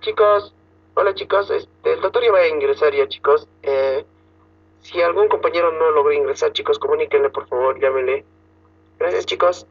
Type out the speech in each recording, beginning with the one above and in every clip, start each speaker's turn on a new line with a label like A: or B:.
A: Chicos, hola chicos, el doctor ya va a ingresar ya chicos. Si algún compañero no logró ingresar, chicos, comuníquenle por favor, llámenle. Gracias chicos.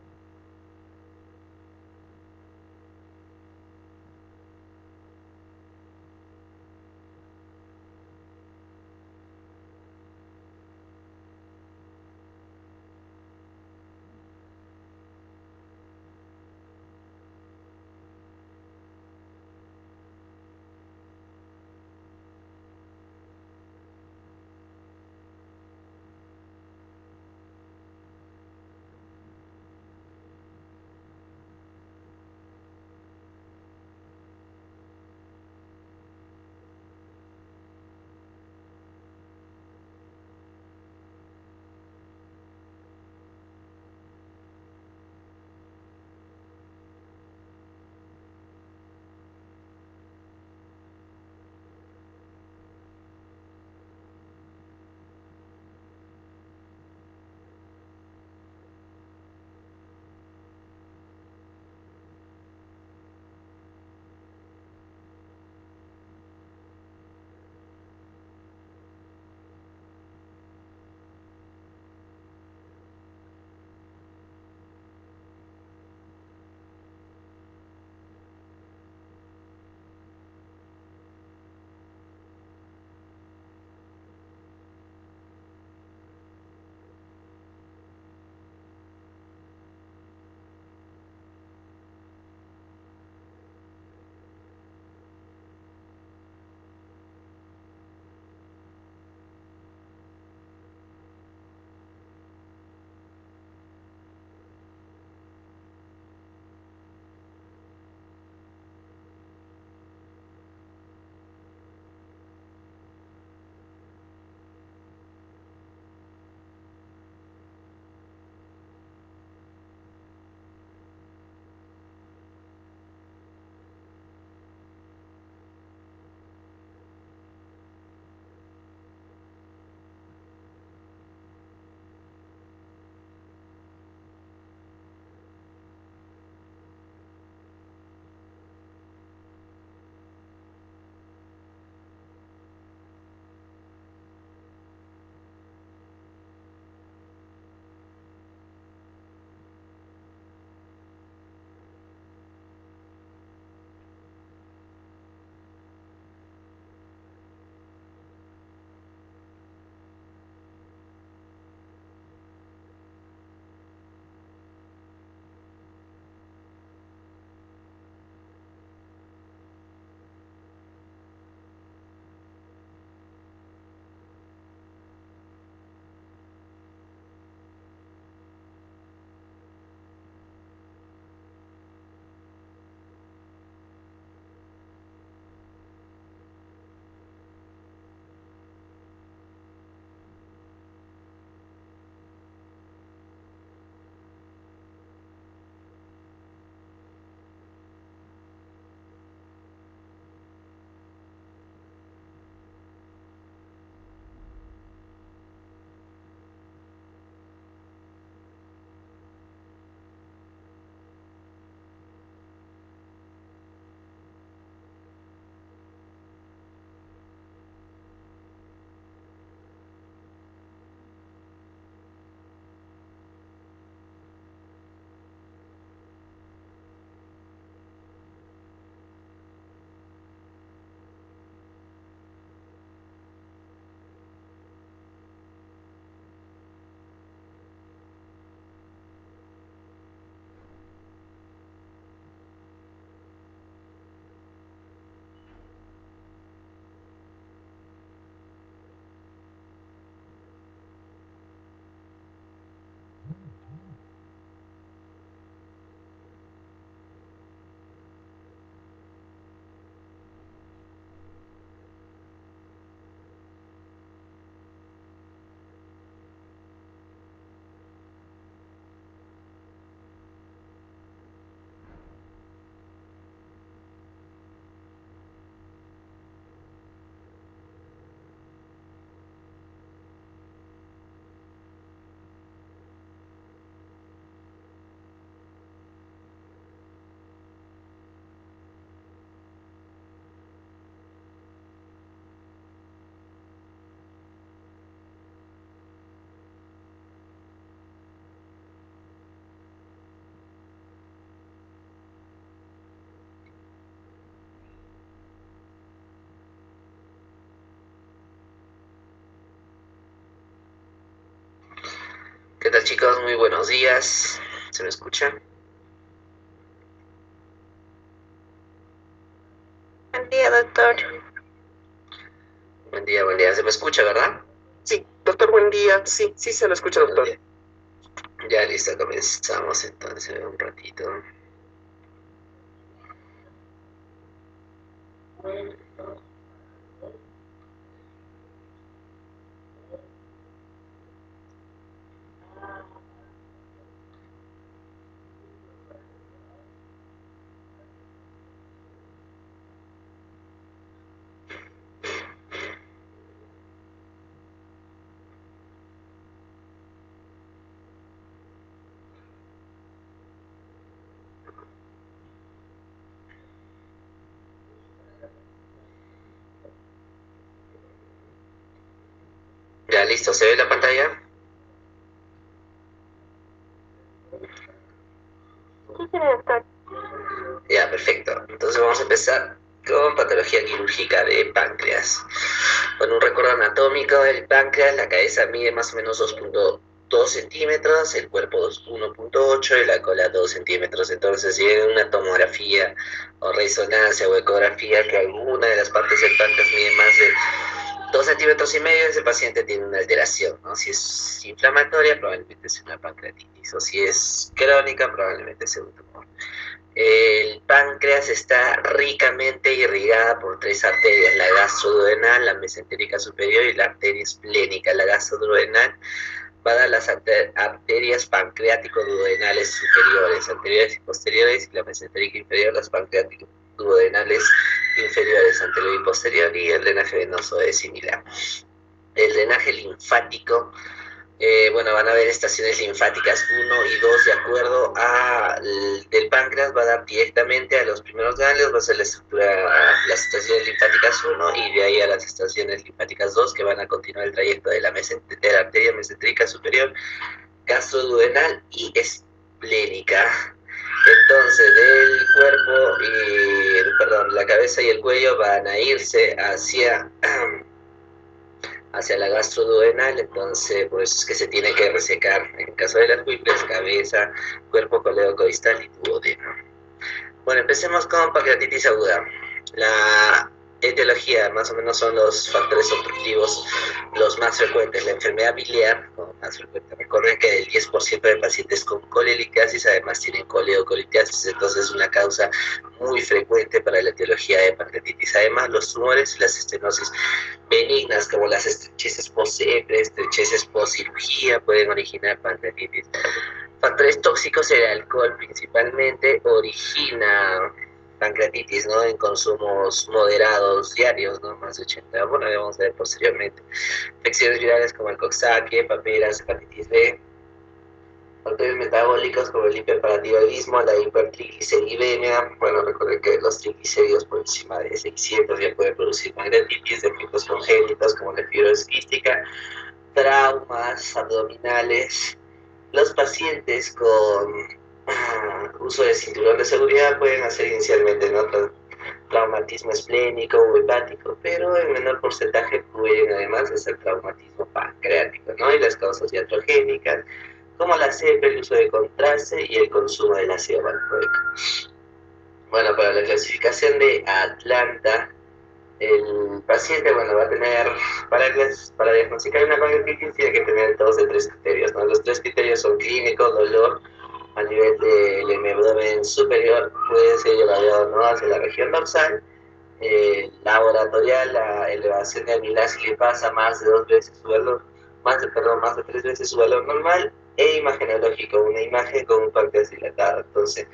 B: tal, chicos? Muy buenos días. ¿Se me escucha?
A: Buen día, doctor.
B: Buen día, buen día. ¿Se me escucha, verdad?
A: Sí, doctor, buen día. Sí, sí se lo escucha, doctor.
B: Ya listo, comenzamos entonces un ratito. Ya listo, ¿se ve la pantalla?
A: Sí, sí, doctor.
B: Ya, perfecto. Entonces vamos a empezar con patología quirúrgica de páncreas. Con un recuerdo anatómico del páncreas, la cabeza mide más o menos 2.2 centímetros, el cuerpo 1.8 y la cola 2 centímetros. Entonces, si en una tomografía o resonancia o ecografía que alguna de las partes del páncreas mide más de 2 centímetros y medio, ese paciente tiene una alteración, ¿no? Si es inflamatoria, probablemente sea una pancreatitis, o si es crónica, probablemente sea un tumor. El páncreas está ricamente irrigada por tres arterias, la gastroduodenal, la mesentérica superior y la arteria esplénica. La gastroduodenal va a dar las arterias pancreático-duodenales superiores, anteriores y posteriores, y la mesentérica inferior, las pancreático-duodenales inferiores, anterior y posterior, y el drenaje venoso es similar. El drenaje linfático, bueno, van a haber estaciones linfáticas 1 y 2 de acuerdo a del páncreas, va a dar directamente a los primeros ganglios, va a ser la estructura, las estaciones linfáticas 1 y de ahí a las estaciones linfáticas 2 que van a continuar el trayecto de de la arteria mesentérica superior, gastroduodenal y esplénica. Entonces, del cuerpo y, perdón, la cabeza y el cuello van a irse hacia la gastroduodenal, entonces por eso es que se tiene que resecar en caso de las huipes, cabeza, cuerpo coledocoistal y duodeno. Bueno, empecemos con pancreatitis aguda. La etiología más o menos son los factores obstructivos los más frecuentes. La enfermedad biliar, como más frecuente. Recuerden que el 10% de pacientes con colelitiasis además tienen coleocolitiasis, entonces es una causa muy frecuente para la etiología de pancreatitis. Además, los tumores y las estenosis benignas, como las estrecheces post-EPRE, estrecheces post-cirugía, pueden originar pancreatitis. Factores tóxicos, el alcohol principalmente origina pancreatitis, ¿no? En consumos moderados diarios, ¿no? Más de 80, bueno, vamos a ver posteriormente. Infecciones virales como el coxsackie, paperas, hepatitis B, factores metabólicos como el hiperparatiroidismo, la hipertrigliceridemia. Bueno, recuerden que los triglicéridos por encima de 600 ya pueden producir pancreatitis, defectos congénitos como la fibrosis quística, traumas abdominales. Los pacientes con uso de cinturón de seguridad pueden hacer inicialmente, ¿no?, traumatismo esplénico o hepático, pero en menor porcentaje pueden además hacer traumatismo pancreático, ¿no? Y las causas iatrogénicas, como la cepa, el uso de contraste y el consumo del ácido valproico. Bueno, para la clasificación de Atlanta, el paciente, bueno, va a tener, para diagnosticar una pancreatitis, tiene que tener dos de tres criterios, ¿no? Los tres criterios son clínico, dolor a nivel del abdomen superior, puede ser llevado, ¿no?, hacia la región dorsal, laboratorial, la elevación de amilasa y lipasa más de dos veces su valor, más de tres veces su valor normal, e imagenológico, una imagen con un páncreas dilatado. Entonces,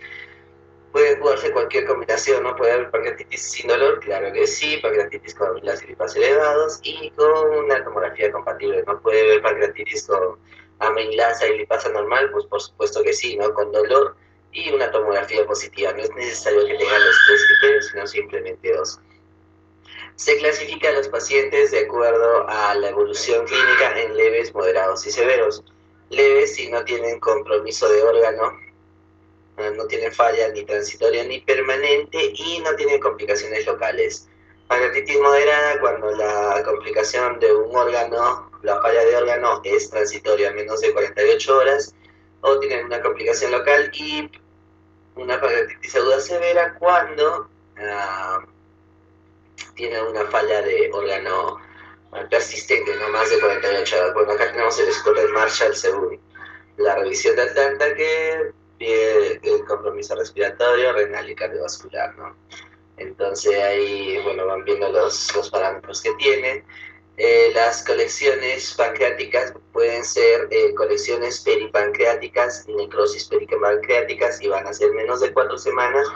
B: puede jugarse cualquier combinación, ¿no? Puede haber pancreatitis sin dolor, claro que sí, pancreatitis con amilasa y lipasa elevados y con una tomografía compatible, ¿no? Puede haber pancreatitis con amilasa y lipasa normal, pues por supuesto que sí, ¿no? Con dolor y una tomografía positiva. No es necesario que tengan los tres criterios, sino simplemente dos. Se clasifica a los pacientes de acuerdo a la evolución clínica en leves, moderados y severos. Leves si no tienen compromiso de órgano, no tienen falla ni transitoria ni permanente y no tienen complicaciones locales. Pancreatitis moderada cuando la complicación de un órgano la falla de órgano es transitoria, menos de 48 horas, o tienen una complicación local, y una pancreatitis aguda severa cuando tiene una falla de órgano persistente, no más de 48 horas. Bueno, acá tenemos el score de Marshall según la revisión de Atlanta, que pide el compromiso respiratorio, renal y cardiovascular, ¿no? Entonces ahí, bueno, van viendo los parámetros que tiene. Las colecciones pancreáticas pueden ser colecciones peripancreáticas, necrosis peripancreáticas, y van a ser menos de 4 semanas,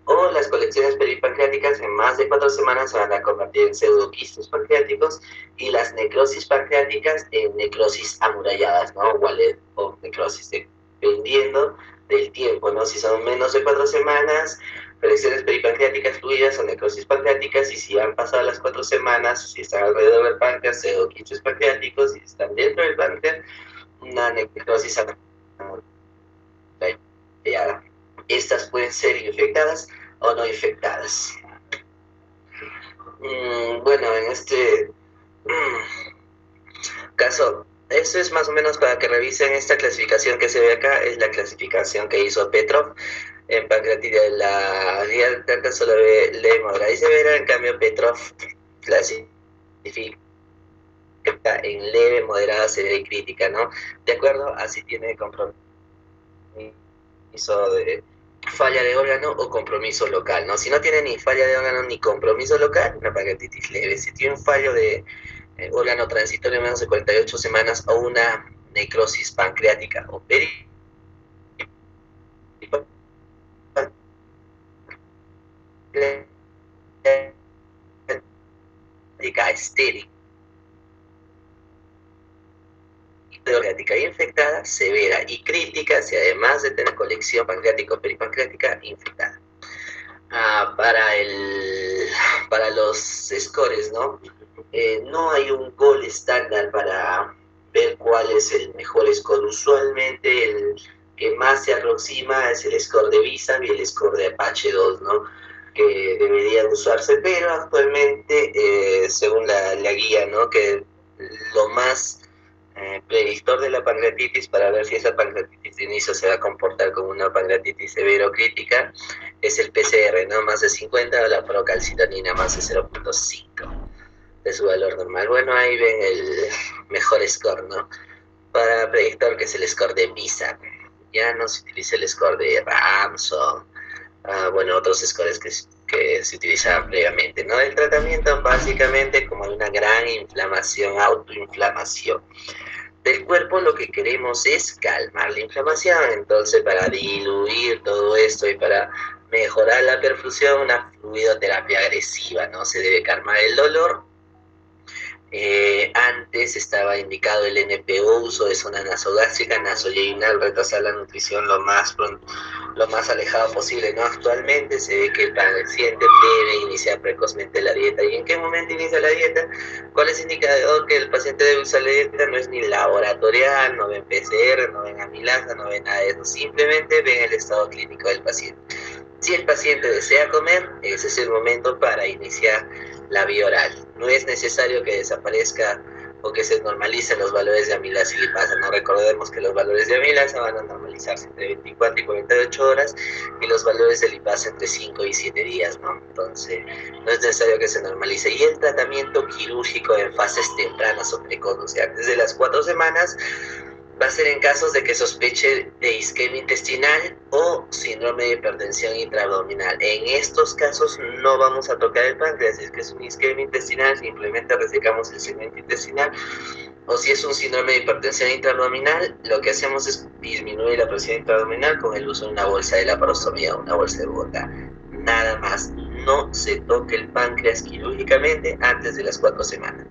B: o las colecciones peripancreáticas en más de 4 semanas se van a convertir en pseudoquistos pancreáticos, y las necrosis pancreáticas en necrosis amuralladas, ¿no? O necrosis, dependiendo del tiempo, ¿no? Si son menos de 4 semanas, colecciones peripancreáticas fluidas o necrosis pancreáticas, y si han pasado las 4 semanas, si están alrededor del páncreas, pseudoquistos pancreáticos, y si están dentro del páncreas, una necrosis amurallada. Estas pueden ser infectadas o no infectadas. Bueno, en este caso, esto es más o menos para que revisen esta clasificación que se ve acá, es la clasificación que hizo Petrov. En pancreatitis la guía de Atlanta solo ve leve, moderada y severa, en cambio Petrov clasifica en leve, moderada, severa y crítica, ¿no? De acuerdo a si tiene compromiso de falla de órgano o compromiso local, ¿no? Si no tiene ni falla de órgano ni compromiso local, una pancreatitis leve. Si tiene un fallo de órgano transitorio menos de 48 semanas, o una necrosis pancreática o estéril pancreática infectada, severa y crítica, si además de tener colección pancreática o peripancreática infectada. Para los scores, ¿no? No hay un gol estándar para ver cuál es el mejor score. Usualmente el que más se aproxima es el score de Visam y el score de Apache 2, ¿no? Que deberían usarse, pero actualmente, según la guía, ¿no? Que lo más predictor de la pancreatitis, para ver si esa pancreatitis de inicio se va a comportar como una pancreatitis severa o crítica, es el PCR, ¿no? Más de 50, o la procalcitonina más de 0.5 de su valor normal. Bueno, ahí ven el mejor score, ¿no? Para predictor, que es el score de Visam. Ya no se utiliza el score de Ramson, bueno, otros scores que se utilizaban previamente, ¿no? El tratamiento, básicamente, como una gran inflamación, autoinflamación del cuerpo, lo que queremos es calmar la inflamación. Entonces, para diluir todo esto y para mejorar la perfusión, una fluidoterapia agresiva, ¿no? Se debe calmar el dolor. Antes estaba indicado el NPO, uso de zona nasogástrica, nasoyeyunal, retrasar la nutrición lo más alejado posible, ¿no? Actualmente se ve que el paciente debe iniciar precozmente la dieta. ¿Y en qué momento inicia la dieta? ¿Cuál es el indicador que el paciente debe usar la dieta? No es ni laboratorial, no ven PCR, no ven amilasa, no ven nada de eso, simplemente ven el estado clínico del paciente. Si el paciente desea comer, ese es el momento para iniciar la vía oral. No es necesario que desaparezca o que se normalicen los valores de amilasa y lipasa. No, recordemos que los valores de amilasa van a normalizarse entre 24 y 48 horas, y los valores de lipasa entre 5 y 7 días, ¿no? Entonces, no es necesario que se normalice. Y el tratamiento quirúrgico en fases tempranas o precoces, o sea, desde las 4 semanas, va a ser en casos de que sospeche de isquemia intestinal o síndrome de hipertensión intraabdominal. En estos casos no vamos a tocar el páncreas. Si es que es un isquemia intestinal, simplemente resecamos el segmento intestinal. O si es un síndrome de hipertensión intraabdominal, lo que hacemos es disminuir la presión intraabdominal con el uso de una bolsa de laparostomía, una bolsa de Bogotá. Nada más. No se toque el páncreas quirúrgicamente antes de las 4 semanas.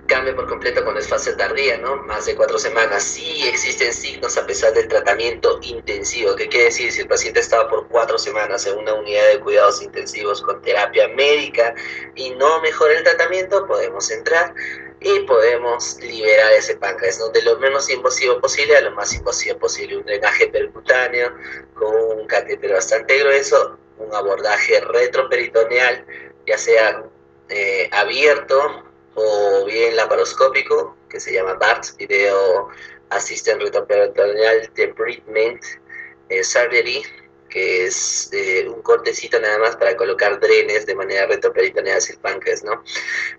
B: Cambia por completo cuando es fase tardía, ¿no? Más de 4 semanas. Sí existen signos a pesar del tratamiento intensivo. ¿Qué quiere decir? Si el paciente estaba por 4 semanas en una unidad de cuidados intensivos con terapia médica y no mejora el tratamiento, podemos entrar y podemos liberar ese páncreas, ¿no? De lo menos invasivo posible a lo más invasivo posible. Un drenaje percutáneo con un catéter bastante grueso, un abordaje retroperitoneal, ya sea abierto o bien laparoscópico, que se llama BART, Video Assisted Retroperitoneal Debridement Surgery, que es un cortecito nada más para colocar drenes de manera retroperitoneal hacia el páncreas, ¿no?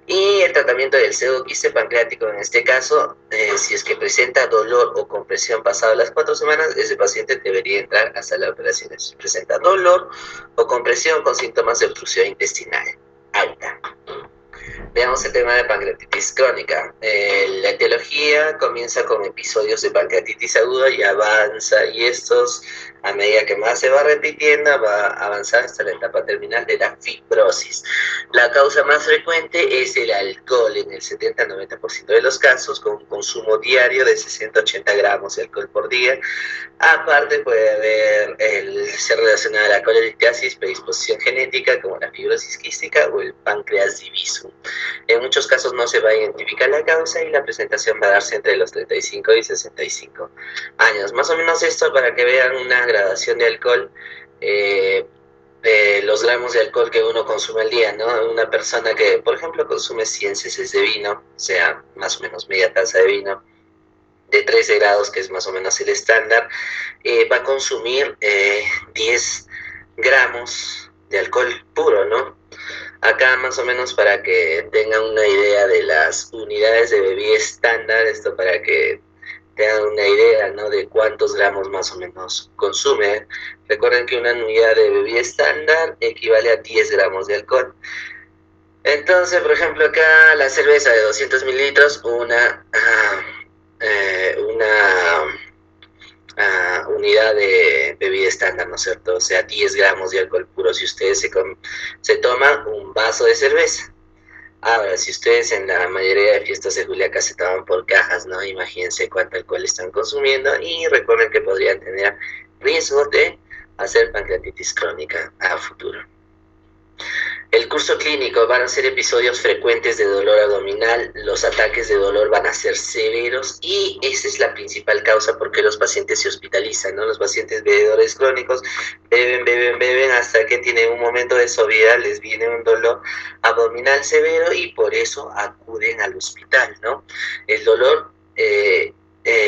B: Y el tratamiento del pseudoquiste pancreático en este caso, si es que presenta dolor o compresión pasado las 4 semanas, ese paciente debería entrar hasta la operación. Si presenta dolor o compresión con síntomas de obstrucción intestinal alta. Veamos el tema de pancreatitis crónica. La etiología comienza con episodios de pancreatitis aguda y avanza, y estos, a medida que más se va repitiendo, va a avanzar hasta la etapa terminal de la fibrosis. La causa más frecuente es el alcohol, en el 70-90% de los casos, con un consumo diario de 60-80 gramos de alcohol por día. Aparte puede haber ser relacionado a la colelitiasis, predisposición genética como la fibrosis quística o el páncreas divisum. En muchos casos no se va a identificar la causa y la presentación va a darse entre los 35 y 65 años. Más o menos esto para que vean una gradación de alcohol, los gramos de alcohol que uno consume al día, ¿no? Una persona que, por ejemplo, consume 100 cc de vino, o sea, más o menos media taza de vino, de 13 grados, que es más o menos el estándar, va a consumir 10 gramos de alcohol puro, ¿no? Acá más o menos para que tengan una idea de las unidades de bebida estándar, esto para que tengan una idea, ¿no?, de cuántos gramos más o menos consume. Recuerden que una unidad de bebida estándar equivale a 10 gramos de alcohol. Entonces, por ejemplo, acá la cerveza de 200 mililitros, una unidad de bebida estándar, ¿no es cierto? O sea, 10 gramos de alcohol puro si ustedes se toman un vaso de cerveza. Ahora, si ustedes en la mayoría de fiestas de Juliaca se toman por cajas, ¿no? Imagínense cuánto alcohol están consumiendo y recuerden que podrían tener riesgo de hacer pancreatitis crónica a futuro. El curso clínico van a ser episodios frecuentes de dolor abdominal, los ataques de dolor van a ser severos y esa es la principal causa por qué los pacientes se hospitalizan, ¿no? Los pacientes bebedores crónicos beben hasta que tienen un momento de sobriedad, les viene un dolor abdominal severo y por eso acuden al hospital, ¿no? El dolor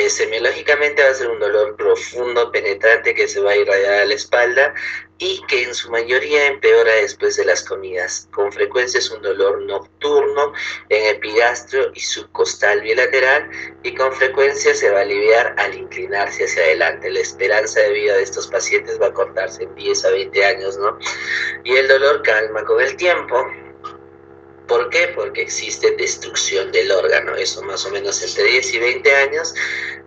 B: semiológicamente va a ser un dolor profundo, penetrante, que se va a irradiar a la espalda y que en su mayoría empeora después de las comidas. Con frecuencia es un dolor nocturno en epigastrio y subcostal bilateral y con frecuencia se va a aliviar al inclinarse hacia adelante. La esperanza de vida de estos pacientes va a cortarse en 10 a 20 años, ¿no? Y el dolor calma con el tiempo. ¿Por qué? Porque existe destrucción del órgano, eso más o menos entre 10 y 20 años,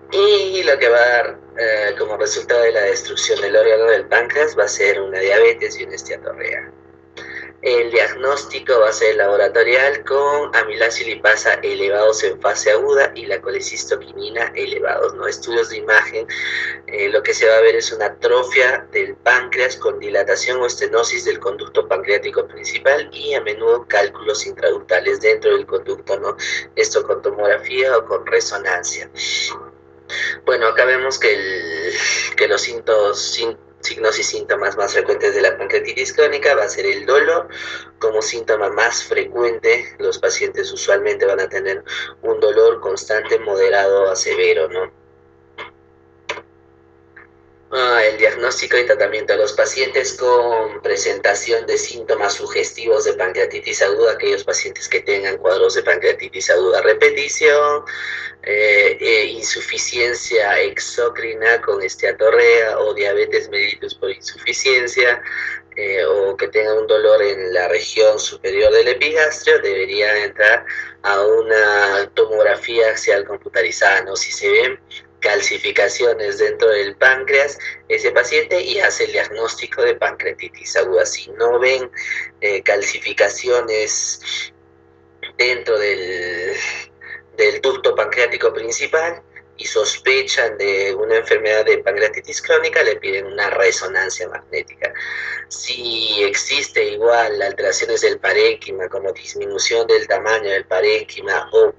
B: y lo que va a dar como resultado de la destrucción del órgano del páncreas va a ser una diabetes y una esteatorrea. El diagnóstico va a ser laboratorial con amilasa y lipasa elevados en fase aguda y la colecistoquinina elevados, ¿no? Estudios de imagen, lo que se va a ver es una atrofia del páncreas con dilatación o estenosis del conducto pancreático principal y a menudo cálculos intraductales dentro del conducto, ¿no? Esto con tomografía o con resonancia. Bueno, acá vemos que los signos y síntomas más frecuentes de la pancreatitis crónica va a ser el dolor como síntoma más frecuente. Los pacientes usualmente van a tener un dolor constante, moderado a severo, ¿no? El diagnóstico y tratamiento de los pacientes con presentación de síntomas sugestivos de pancreatitis aguda, aquellos pacientes que tengan cuadros de pancreatitis aguda, repetición, insuficiencia exócrina con esteatorrea o diabetes mellitus por insuficiencia, o que tengan un dolor en la región superior del epigastrio, deberían entrar a una tomografía axial computarizada, ¿no? Si se ven calcificaciones dentro del páncreas, ese paciente y hace el diagnóstico de pancreatitis aguda. Si no ven calcificaciones dentro del ducto pancreático principal y sospechan de una enfermedad de pancreatitis crónica, le piden una resonancia magnética. Si existe igual alteraciones del parénquima, como disminución del tamaño del parénquima o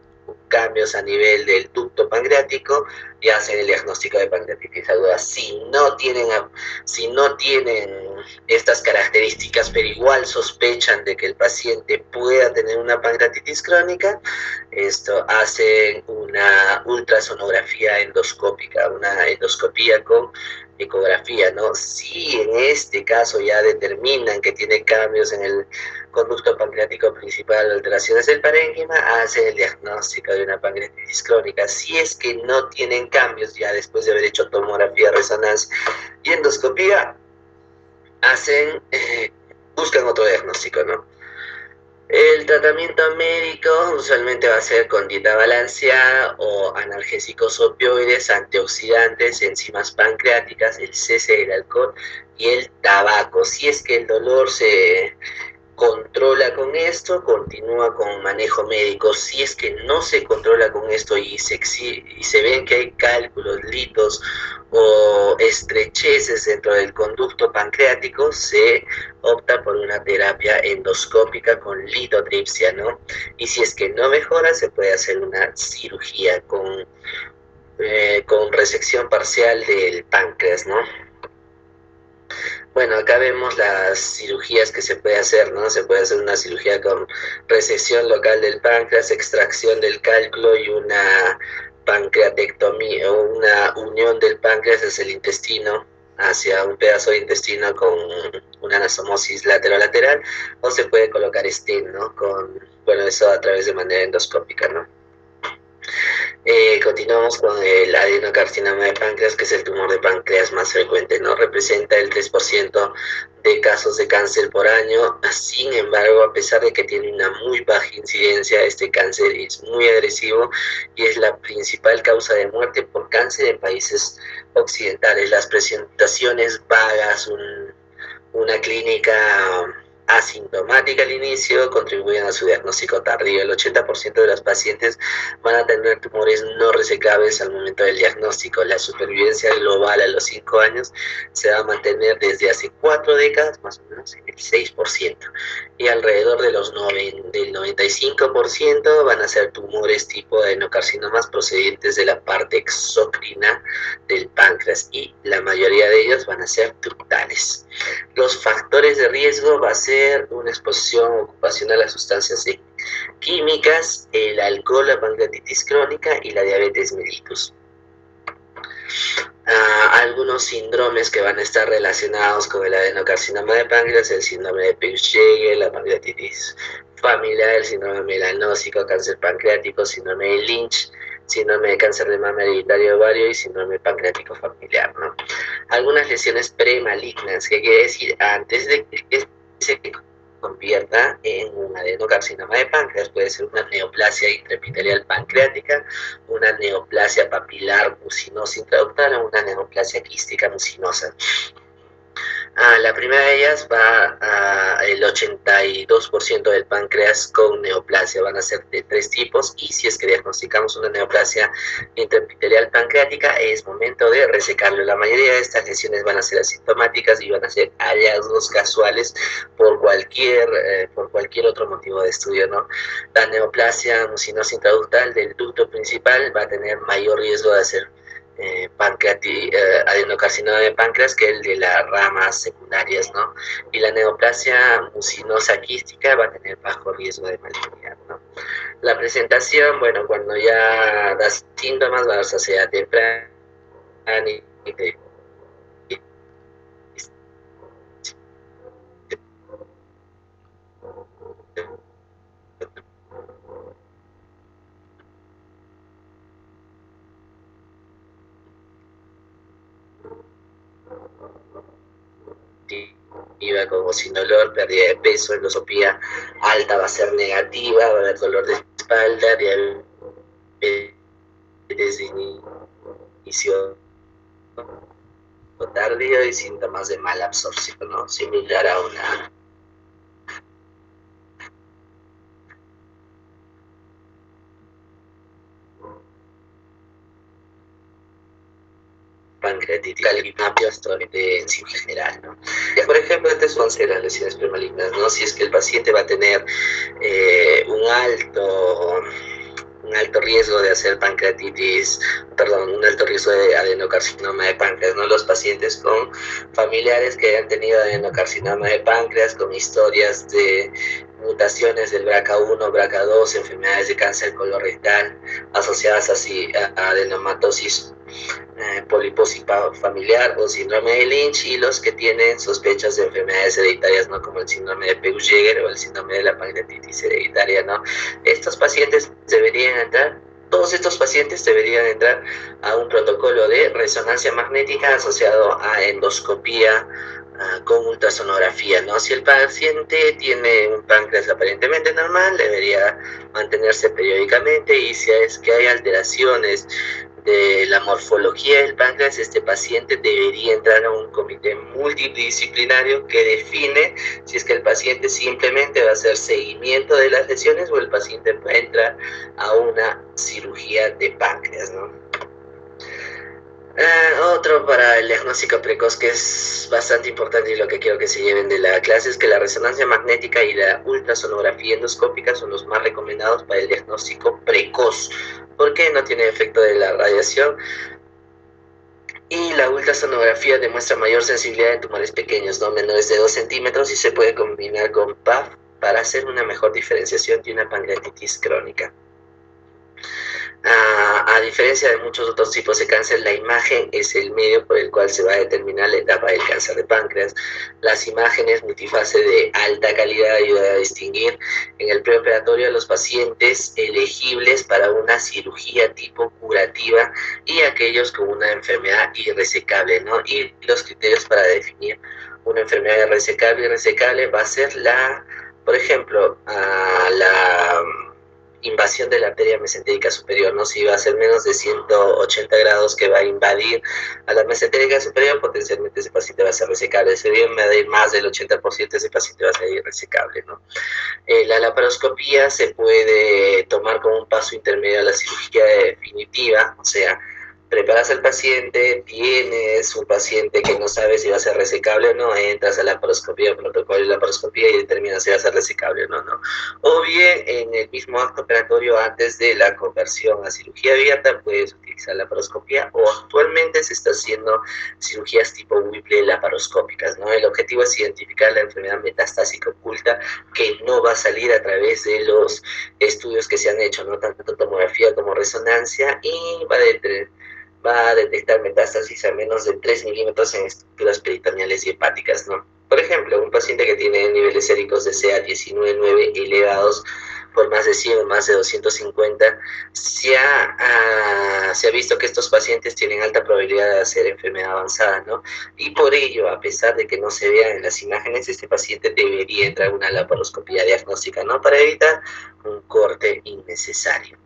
B: cambios a nivel del ducto pancreático y hacen el diagnóstico de pancreatitis aguda. Si no tienen estas características, pero igual sospechan de que el paciente pueda tener una pancreatitis crónica, hacen una ultrasonografía endoscópica, una endoscopía con ecografía, ¿no? Si en este caso ya determinan que tiene cambios en el conducto pancreático principal, alteraciones del parénquima, hacen el diagnóstico de una pancreatitis crónica. Si es que no tienen cambios ya después de haber hecho tomografía, resonancia y endoscopía, buscan otro diagnóstico, ¿no? El tratamiento médico usualmente va a ser con dieta balanceada o analgésicos opioides, antioxidantes, enzimas pancreáticas, el cese del alcohol y el tabaco. Si es que el dolor se controla con esto, continúa con manejo médico. Si es que no se controla con esto y se ven que hay cálculos, litos o estrecheces dentro del conducto pancreático, se opta por una terapia endoscópica con litotripsia, ¿no? Y si es que no mejora, se puede hacer una cirugía con resección parcial del páncreas, ¿no? Bueno, acá vemos las cirugías que se puede hacer, ¿no? Se puede hacer una cirugía con resección local del páncreas, extracción del cálculo y una pancreatectomía o una unión del páncreas hacia el intestino, hacia un pedazo de intestino con una anastomosis lateral, o se puede colocar stent, ¿no? Bueno, eso a través de manera endoscópica, ¿no? Continuamos con el adenocarcinoma de páncreas, que es el tumor de páncreas más frecuente, ¿no? Representa el 3% de casos de cáncer por año. Sin embargo, a pesar de que tiene una muy baja incidencia, este cáncer es muy agresivo y es la principal causa de muerte por cáncer en países occidentales. Las presentaciones vagas, una clínica asintomática al inicio, contribuyen a su diagnóstico tardío. El 80% de los pacientes van a tener tumores no resecables al momento del diagnóstico. La supervivencia global a los 5 años se va a mantener desde hace 4 décadas, más o menos, en el 6%. Y alrededor del 95% van a ser tumores tipo adenocarcinomas procedentes de la parte exocrina del páncreas, y la mayoría de ellos van a ser ductales. Los factores de riesgo va a ser una exposición ocupacional a sustancias químicas, el alcohol, la pancreatitis crónica y la diabetes mellitus. Algunos síndromes que van a estar relacionados con el adenocarcinoma de páncreas: el síndrome de Peutz-Jeghers, la pancreatitis familiar, el síndrome melanócico, cáncer pancreático, síndrome de Lynch, síndrome de cáncer de mama hereditario ovario y síndrome pancreático familiar, ¿no? Algunas lesiones premalignas, que quiere decir antes de que se convierta en un adenocarcinoma de páncreas. Puede ser una neoplasia intraepitelial pancreática, una neoplasia papilar mucinosa intraductal o una neoplasia quística mucinosa. La primera de ellas va el 82% del páncreas con neoplasia. Van a ser de 3 tipos, y si es que diagnosticamos una neoplasia intraepitelial pancreática, es momento de resecarlo. La mayoría de estas lesiones van a ser asintomáticas y van a ser hallazgos casuales por cualquier otro motivo de estudio, ¿no? La neoplasia mucinosa intraductal del ducto principal va a tener mayor riesgo de hacer adenocarcinoma de páncreas que el de las ramas secundarias, ¿no? Y la neoplasia mucinosa quística va a tener bajo riesgo de malignidad, ¿no? La presentación, bueno, cuando ya da síntomas, va a ser sociedad temprana como sin dolor, pérdida de peso, endoscopía alta va a ser negativa, va a haber dolor de espalda, diabetes de inicio tardío y síntomas de mala absorción, ¿no? Similar a una pancreatitis en sí general, ¿no? Ya, por ejemplo, estas son las lesiones premalignas, ¿no? Si es que el paciente va a tener un alto un alto riesgo de hacer pancreatitis, perdón, un alto riesgo de adenocarcinoma de páncreas, ¿no? Los pacientes con familiares que hayan tenido adenocarcinoma de páncreas, con historias de mutaciones del BRCA1, BRCA2, enfermedades de cáncer colorectal asociadas a adenomatosis poliposis familiar o síndrome de Lynch, y los que tienen sospechas de enfermedades hereditarias, ¿no? Como el síndrome de Peutz-Jeghers o el síndrome de la pancreatitis hereditaria, ¿no? Estos pacientes deberían entrar, todos estos pacientes deberían entrar a un protocolo de resonancia magnética asociado a endoscopía con ultrasonografía, ¿no? Si el paciente tiene un páncreas aparentemente normal, debería mantenerse periódicamente, y si es que hay alteraciones de la morfología del páncreas, este paciente debería entrar a un comité multidisciplinario que define si es que el paciente simplemente va a hacer seguimiento de las lesiones o el paciente va a entrar a una cirugía de páncreas, ¿no? Otro para el diagnóstico precoz que es bastante importante y lo que quiero que se lleven de la clase es que la resonancia magnética y la ultrasonografía endoscópica son los más recomendados para el diagnóstico precoz, porque no tiene efecto de la radiación, y la ultrasonografía demuestra mayor sensibilidad en tumores pequeños, no menores de 2 centímetros, y se puede combinar con PAF para hacer una mejor diferenciación de una pancreatitis crónica. A diferencia de muchos otros tipos de cáncer, la imagen es el medio por el cual se va a determinar la etapa del cáncer de páncreas. Las imágenes multifase de alta calidad ayudan a distinguir en el preoperatorio a los pacientes elegibles para una cirugía tipo curativa y aquellos con una enfermedad irresecable, ¿no? Y los criterios para definir una enfermedad irresecable va a ser por ejemplo, la invasión de la arteria mesentérica superior, ¿no? Si va a ser menos de 180 grados que va a invadir a la mesentérica superior, potencialmente ese paciente va a ser resecable. Si bien va a ir más del 80%, ese paciente va a ser irresecable, ¿no? La laparoscopía se puede tomar como un paso intermedio a la cirugía definitiva, o sea, preparas al paciente, tienes un paciente que no sabe si va a ser resecable o no, entras a la laparoscopía, protocolo de laparoscopía y determinas si va a ser resecable o no. O bien, en el mismo acto operatorio, antes de la conversión a cirugía abierta, puedes utilizar la laparoscopía, o actualmente se está haciendo cirugías tipo Whipple laparoscópicas, ¿no? El objetivo es identificar la enfermedad metastásica oculta que no va a salir a través de los estudios que se han hecho, ¿no? Tanto tomografía como resonancia, y va a detectar metástasis a menos de 3 milímetros en estructuras peritoneales y hepáticas, ¿no? Por ejemplo, un paciente que tiene niveles séricos de CA19-9 elevados por más de 100 o más de 250, se ha visto que estos pacientes tienen alta probabilidad de hacer enfermedad avanzada, ¿no? Y por ello, a pesar de que no se vean en las imágenes, este paciente debería entrar a una laparoscopía diagnóstica, ¿no? Para evitar un corte innecesario.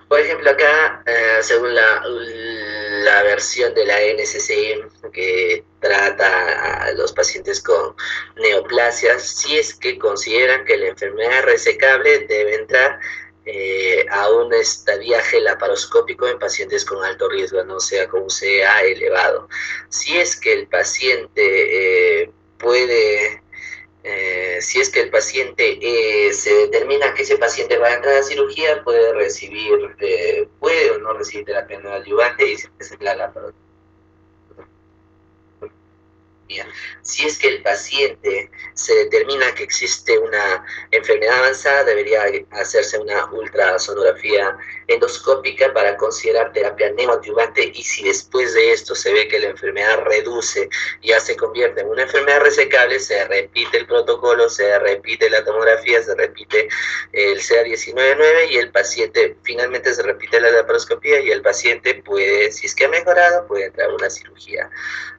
B: Por ejemplo, acá, según la versión de la NCCM que trata a los pacientes con neoplasias, si es que consideran que la enfermedad es resecable, debe entrar a un estadiaje laparoscópico en pacientes con alto riesgo, no sea con un CA elevado. Si es que el paciente si es que el paciente se determina que ese paciente va a entrar a cirugía, puede o no recibir terapia neoadyuvante y se presenta la laparoscopia. Si es que el paciente se determina que existe una enfermedad avanzada, debería hacerse una ultrasonografía endoscópica para considerar terapia neoadyuvante, y si después de esto se ve que la enfermedad reduce, ya se convierte en una enfermedad resecable, se repite el protocolo, se repite la tomografía, se repite el CA19-9 y el paciente finalmente se repite la laparoscopía, y el paciente puede, si es que ha mejorado, puede entrar a una cirugía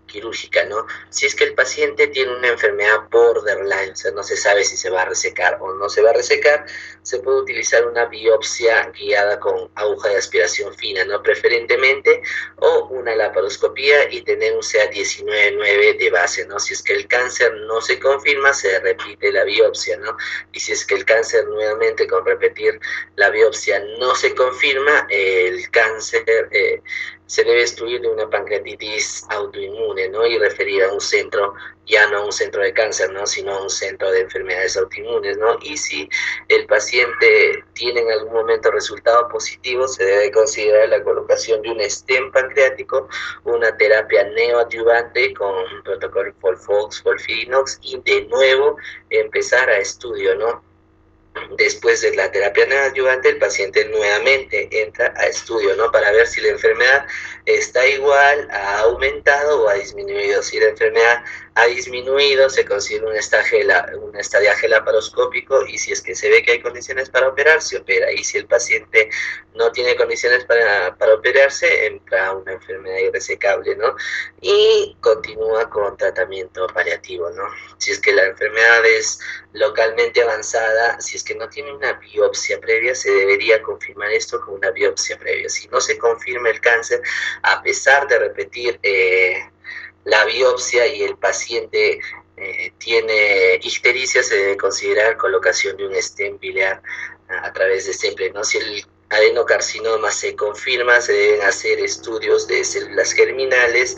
B: quirúrgica, ¿no? Si es que el paciente tiene una enfermedad borderline, o sea, no se sabe si se va a resecar o no se va a resecar, se puede utilizar una biopsia guiada con aguja de aspiración fina, ¿no? Preferentemente, o una laparoscopía y tener un CA19-9 de base, ¿no? Si es que el cáncer no se confirma, se repite la biopsia, ¿no? Y si es que el cáncer nuevamente con repetir la biopsia no se confirma, el cáncer se debe excluir de una pancreatitis autoinmune, ¿no? Y referir a un centro, ya no a un centro de cáncer, ¿no? Sino a un centro de enfermedades autoinmunes, ¿no? Y si el paciente tiene en algún momento resultado positivo, se debe considerar la colocación de un stent pancreático, una terapia neoadyuvante con protocolo FOLFOX, FOLFIRINOX, y de nuevo empezar a estudio, ¿no? Después de la terapia neoadyuvante, el paciente nuevamente entra a estudio, ¿no? Para ver si la enfermedad está igual, ha aumentado o ha disminuido. Si la enfermedad ha disminuido, se considera un estadiaje laparoscópico, y si es que se ve que hay condiciones para operar, se opera. Y si el paciente no tiene condiciones para operarse, entra a una enfermedad irresecable, ¿no? Y continúa con tratamiento paliativo, ¿no? Si es que la enfermedad es localmente avanzada, si es que no tiene una biopsia previa, se debería confirmar esto con una biopsia previa. Si no se confirma el cáncer, a pesar de repetir la biopsia y el paciente tiene ictericia, se debe considerar colocación de un stent biliar a través de SEPLE, ¿no? Si el adenocarcinoma se confirma, se deben hacer estudios de células germinales,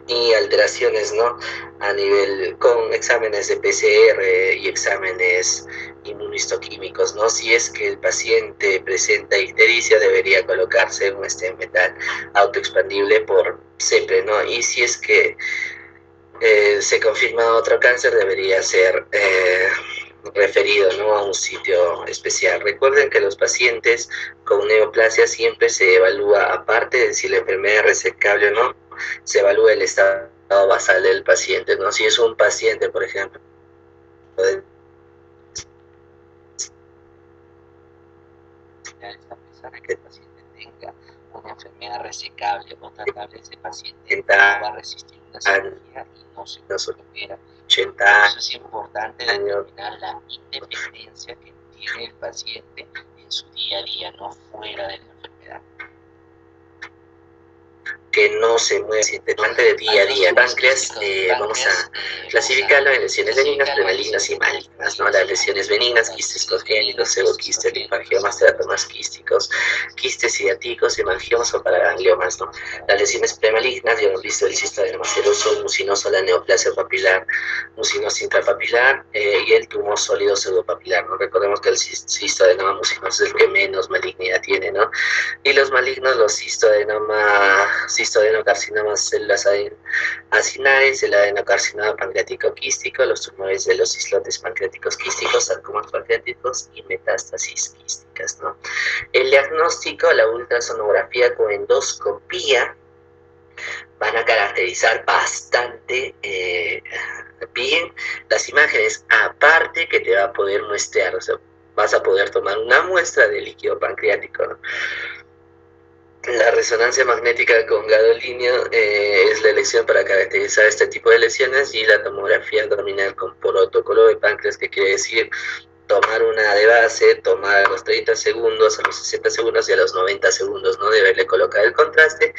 B: y alteraciones, ¿no? A nivel con exámenes de PCR y exámenes inmunohistoquímicos, ¿no? Si es que el paciente presenta ictericia, debería colocarse un stent metal autoexpandible por SEPLE, ¿no? Y si es que se confirma otro cáncer, debería ser referido, ¿no? A un sitio especial. Recuerden que los pacientes con neoplasia siempre se evalúa, aparte de si la enfermedad es resecable o no, se evalúa el estado basal del paciente, ¿no? Si es un paciente, por ejemplo, que el paciente tenga una enfermedad resecable o tratable, ese paciente no va a resistir una cirugía y no se opera. 80 años. Es importante determinar la independencia que tiene el paciente en su día a día, no fuera de la enfermedad. Que no se mueve sintetamente de día a día. El páncreas, vamos a clasificarlo en lesiones benignas, premalignas y malignas, ¿no? Las lesiones benignas: quistes congénitos, pseudoquistes, linfangiomas, teratomas quísticos, quistes ciáticos, hemangiomas o paragangliomas, ¿no? Las lesiones premalignas, ya hemos visto el cistoadenoma seroso, mucinoso, la neoplasia papilar, mucinosis intrapapilar y el tumor sólido pseudopapilar, ¿no? Recordemos que el cistoadenoma mucinoso es el que menos malignidad tiene, ¿no? Y los malignos, los cistodenocarcinomas, células acinares, el adenocarcinoma pancreático quístico, los tumores de los islotes pancreáticos quísticos, sarcomas pancreáticos y metástasis quísticas, ¿no? El diagnóstico, la ultrasonografía con endoscopía, van a caracterizar bastante bien las imágenes, aparte que te va a poder muestrear, o sea, vas a poder tomar una muestra de líquido pancreático, ¿no? La resonancia magnética con gadolínio es la elección para caracterizar este tipo de lesiones, y la tomografía abdominal con protocolo de páncreas, que quiere decir tomar una de base, tomar a los 30 segundos, a los 60 segundos y a los 90 segundos, ¿no? Deberle colocar el contraste.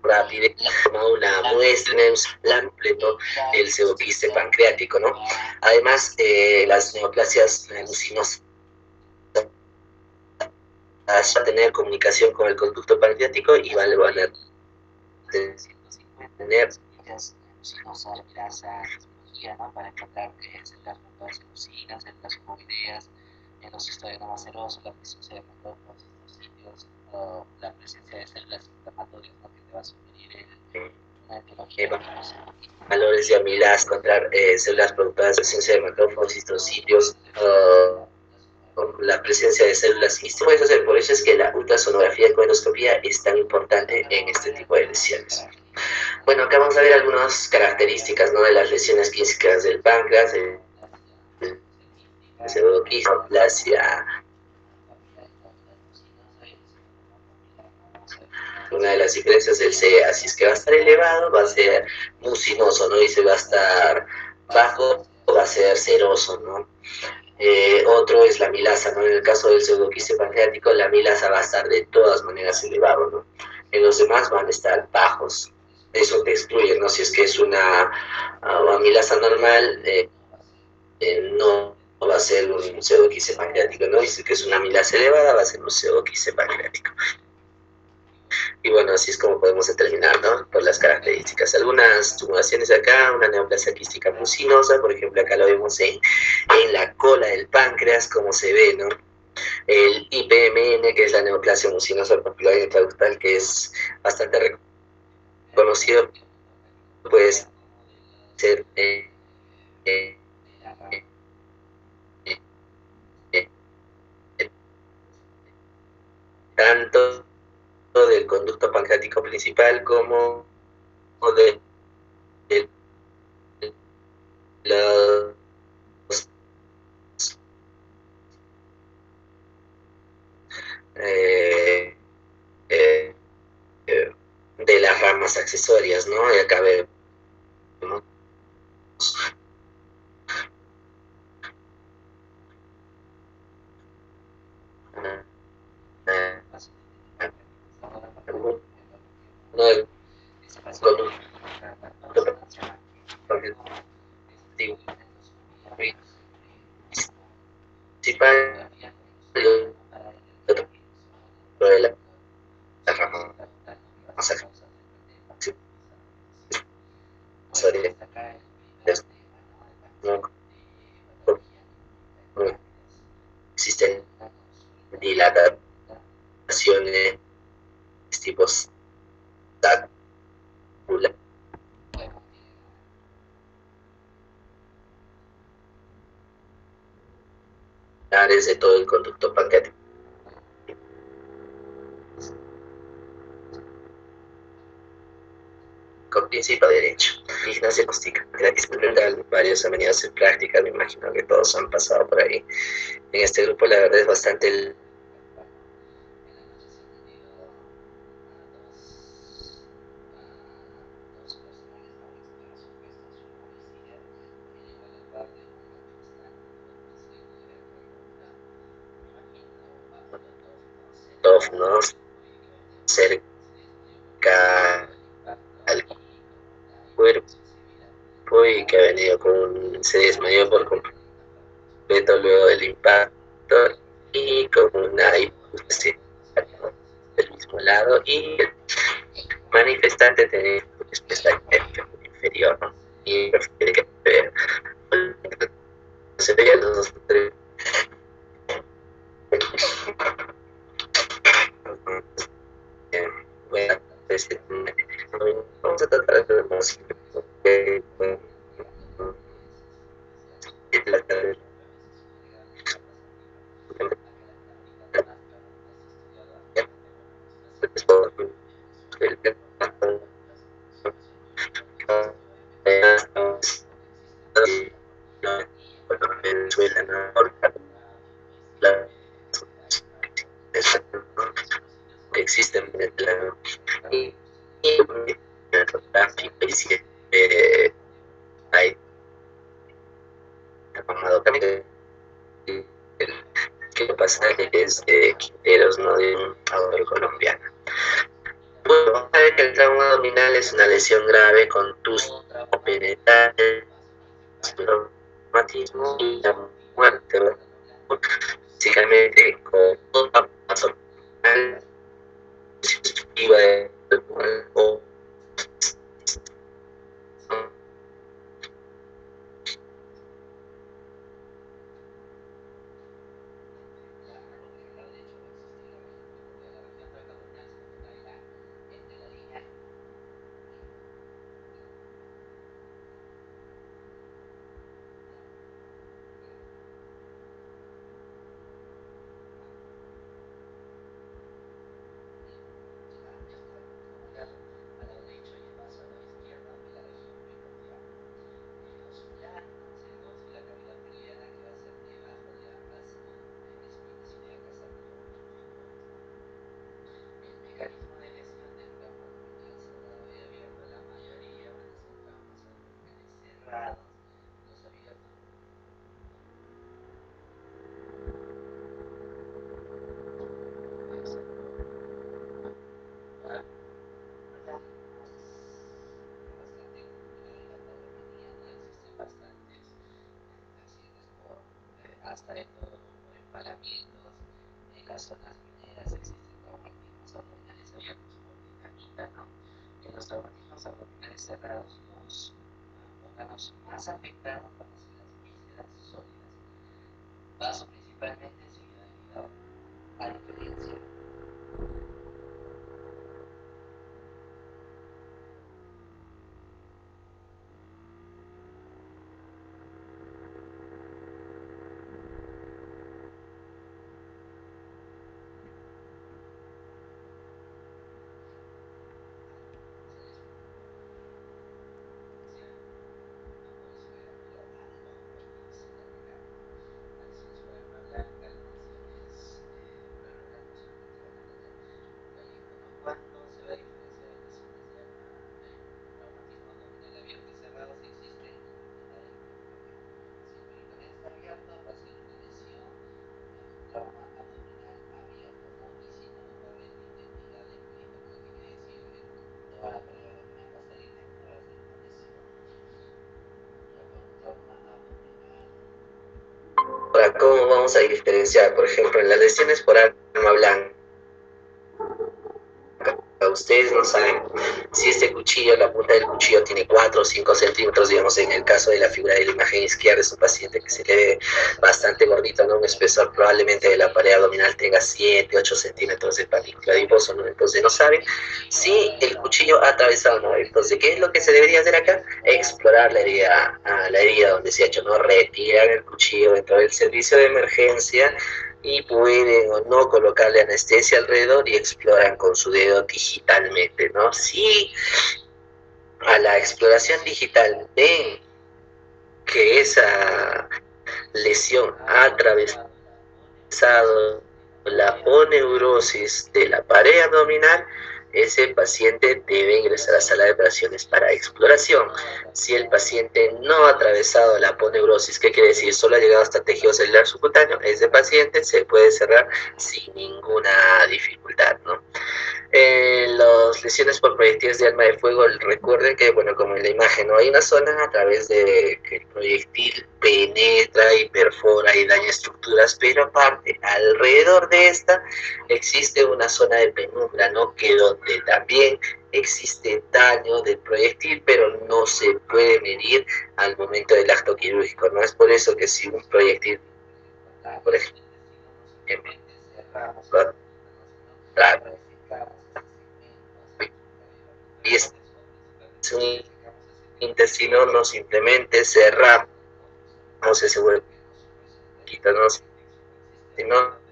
B: Rápido, una muestra completo del pseudoquiste pancreático, ¿no? Además, las neoplasias mucinosas va a tener comunicación con el conducto pancreático y van a tener mucinosas, grasa, ¿no? Para encontrar células motoras mucinas, células ovoideas, en los cistodenomas serosos, la presencia de macrófagos, histocitos, o la presencia de células inflamatorias, ¿no? Que te va a sugerir una etiología de valores de amilasa, encontrar células productoras de presencia de macrófagos, histocitos, la presencia de células quísticas. Por eso es que la ultrasonografía con endoscopía es tan importante en este tipo de lesiones. Bueno, acá vamos a ver algunas características, ¿no? De las lesiones quísticas del páncreas. pseudoquistoplasia. Una de las diferencias del CA, si es que va a estar elevado, va a ser mucinoso, ¿no? Y si va a estar bajo, va a ser seroso, ¿no? Otro es la milasa, ¿no? En el caso del pseudoquiste pancreático, la milasa va a estar de todas maneras elevado, ¿no? En los demás van a estar bajos. Eso te excluye, ¿no? Si es que es una amilasa normal, no va a ser un pseudoquiste pancreático, ¿no? Y si es que es una amilasa elevada, va a ser un pseudoquiste pancreático. Y bueno, así es como podemos determinar, ¿no? Por las características. Algunas tumoraciones acá, una neoplasia quística mucinosa, por ejemplo, acá lo vemos en la cola del páncreas, como se ve, ¿no? El IPMN, que es la neoplasia mucinosa papilar intraductal, que es bastante reconocido, puede ser eh, tanto del conducto pancreático principal como de, de los eh, eh, de las ramas accesorias, ¿no? Y acá vemos no el conducto principal de la rama accesorias, ¿no? Existen dilataciones tipo saculares de todo el conducto pancreático principal derecho. Gimnasia acústica gratis experimental, varias avenidas en práctica, me imagino que todos han pasado por ahí. En este grupo la verdad es bastante tough, ¿no? Cerca al cuerpo y que ha venido se desmayó por completo luego del impacto y con una hipoxia del mismo lado y el manifestante tenía especial inferior, ¿no? Y prefiere que se veían los tres. Bueno, vamos a tratar de Venezuela, ¿no? Que existen en el plano y hay tomado también que pasa que es de Quinteros, no de un autor colombiano. Bueno, vamos a ver que el trauma abdominal es una lesión grave con tus penetrante, traumatismo y la muerte, ¿no? Básicamente con toda paso de o mecanismo de lesión del campo abdominal cerrado y abierto, la mayoría van a ser campos abdominales cerrados, los abiertos. Hasta en por empalamientos, en las zonas mineras existen traumatismos abdominales abiertos por dinamita, ¿no? En los traumatismos abdominales cerrados, los órganos más afectados van a ser las vísceras sólidas. Paso principalmente seguido del hígado, a diferencia. Ahora, ¿cómo vamos a diferenciar? Por ejemplo, en las lesiones por arma blanca, ustedes no saben si este cuchillo, la punta del cuchillo tiene 4 o 5 centímetros, digamos, en el caso de la figura de la imagen izquierda es un paciente que se le ve bastante gordito, ¿no? Un espesor probablemente de la pared abdominal tenga 7, 8 centímetros de partícula adiposo, ¿no? Entonces no saben si el cuchillo ha atravesado, ¿no? Entonces, ¿qué es lo que se debería hacer acá? Explorar la herida donde se ha hecho, ¿no? Retirar el cuchillo dentro del servicio de emergencia y pueden o no colocarle anestesia alrededor y exploran con su dedo digitalmente, ¿no? Si a la exploración digital ven que esa lesión ha atravesado la aponeurosis de la pared abdominal, ese paciente debe ingresar a la sala de operaciones para exploración. Si el paciente no ha atravesado la aponeurosis, ¿qué quiere decir? Solo ha llegado hasta tejido celular subcutáneo, ese paciente se puede cerrar sin ninguna dificultad, ¿no? Las lesiones por proyectiles de arma de fuego, recuerden que, bueno, como en la imagen, ¿no? Hay una zona a través de que el proyectil penetra y perfora y daña estructuras, pero aparte, alrededor de esta existe una zona de penumbra, ¿no? Que donde también existe daño del proyectil, pero no se puede medir al momento del acto quirúrgico, ¿no? Es por eso que si un proyectil, por ejemplo, y es un intestino, no simplemente cerramos ese huequito, ¿no? Sino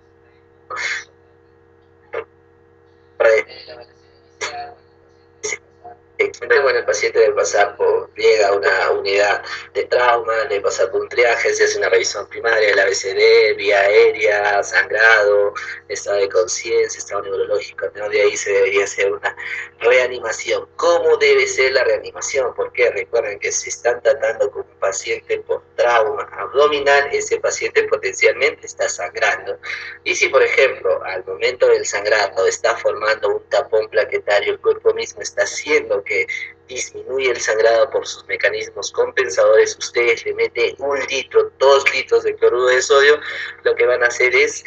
B: bueno, el paciente debe pasar llega a una unidad de trauma, debe pasar por un triaje, se hace una revisión primaria del ABCD, vía aérea, sangrado, estado de conciencia, estado neurológico, ¿no? De ahí se debería hacer una reanimación. ¿Cómo debe ser la reanimación? Porque recuerden que si están tratando con un paciente por trauma abdominal, ese paciente potencialmente está sangrando. Y si, por ejemplo, al momento del sangrado está formando un tapón plaquetario, el cuerpo mismo está haciendo que disminuye el sangrado por sus mecanismos compensadores, ustedes le meten 1 litro, 2 litros de cloruro de sodio, lo que van a hacer es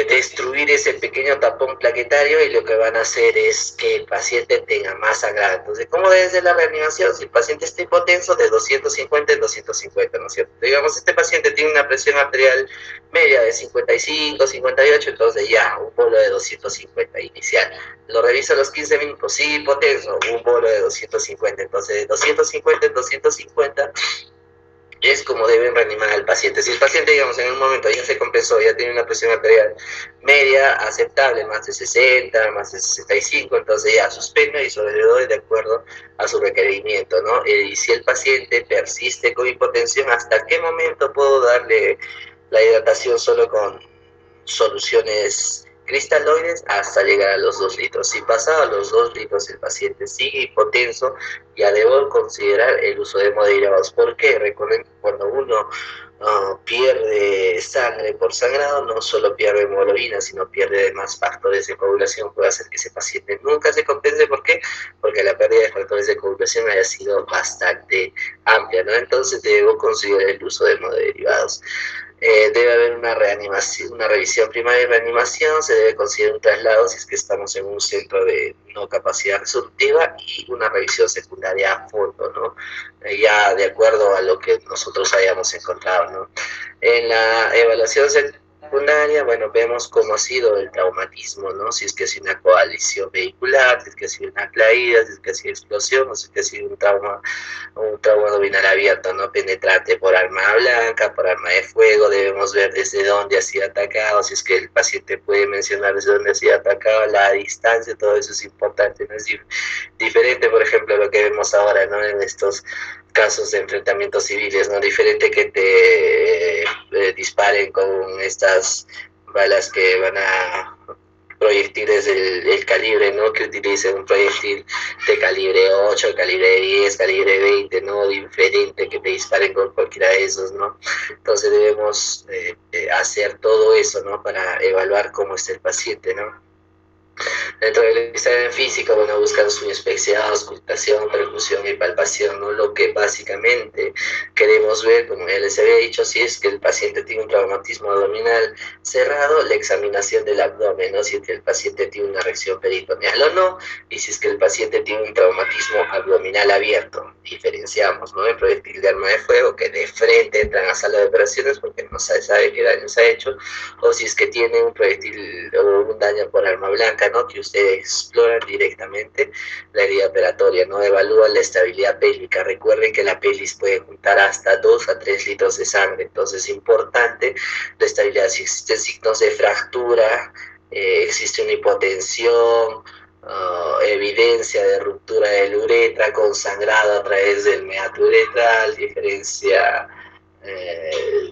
B: destruir ese pequeño tapón plaquetario y lo que van a hacer es que el paciente tenga más sangrado. Entonces, ¿cómo debe ser la reanimación? Si el paciente está hipotenso, de 250 en 250, ¿no es cierto? Digamos, este paciente tiene una presión arterial media de 55, 58, entonces ya, un bolo de 250 inicial. Lo revisa a los 15 minutos, sí, hipotenso, un bolo de 250, entonces de 250 en 250 es como deben reanimar al paciente. Si el paciente, digamos, en un momento ya se compensó, ya tiene una presión arterial media aceptable, más de 60, más de 65, entonces ya suspende y sobre le doy de acuerdo a su requerimiento, ¿no? Y si el paciente persiste con hipotensión, ¿hasta qué momento puedo darle la hidratación solo con soluciones cristaloides hasta llegar a los 2 litros. Si pasado los 2 litros el paciente sigue hipotenso, ya debo considerar el uso de hemoderivados. ¿Por qué? Recuerden que cuando uno pierde sangre por sangrado, no solo pierde hemoglobina, sino pierde además factores de coagulación, puede hacer que ese paciente nunca se compense. ¿Por qué? Porque la pérdida de factores de coagulación haya sido bastante amplia, ¿no? Entonces debo considerar el uso de hemoderivados. Debe haber una reanimación, una revisión primaria y reanimación, se debe considerar un traslado si es que estamos en un centro de no capacidad resolutiva y una revisión secundaria a fondo, ¿no? Ya de acuerdo a lo que nosotros hayamos encontrado, ¿no? En la evaluación secundaria, bueno, vemos cómo ha sido el traumatismo, ¿no? Si es que ha sido una coalición vehicular, si es que ha sido una caída, si es que ha sido explosión, o si es que ha sido un trauma abdominal abierto, no penetrante por arma blanca, por arma de fuego. Debemos ver desde dónde ha sido atacado, si es que el paciente puede mencionar desde dónde ha sido atacado, la distancia, todo eso es importante, ¿no? Es diferente, por ejemplo, a lo que vemos ahora, ¿no? En estos casos de enfrentamientos civiles, ¿no? Diferente que te disparen con estas balas que van a proyectiles del calibre, ¿no? Que utilicen un proyectil de calibre 8, calibre 10, calibre 20, ¿no? Diferente que te disparen con cualquiera de esos, ¿no? Entonces debemos hacer todo eso, ¿no? Para evaluar cómo está el paciente, ¿no? Dentro del examen físico, bueno, buscan su inspección, auscultación, percusión y palpación, ¿no? Lo que básicamente queremos ver, como ya les había dicho, si es que el paciente tiene un traumatismo abdominal cerrado, la examinación del abdomen, ¿no? Si es que el paciente tiene una reacción peritoneal o no, y si es que el paciente tiene un traumatismo abdominal abierto. Diferenciamos, ¿no? El proyectil de arma de fuego que de frente entran a sala de operaciones porque no se sabe qué daño se ha hecho, o si es que tiene un proyectil o un daño por arma blanca, ¿no? Que ustedes exploran directamente la herida operatoria, ¿no? Evalúan la estabilidad pélvica. Recuerden que la pelvis puede juntar hasta 2 a 3 litros de sangre, entonces es importante la estabilidad. Si existen signos de fractura, existe una hipotensión, evidencia de ruptura del uretra con sangrado a través del meato uretral, diferencia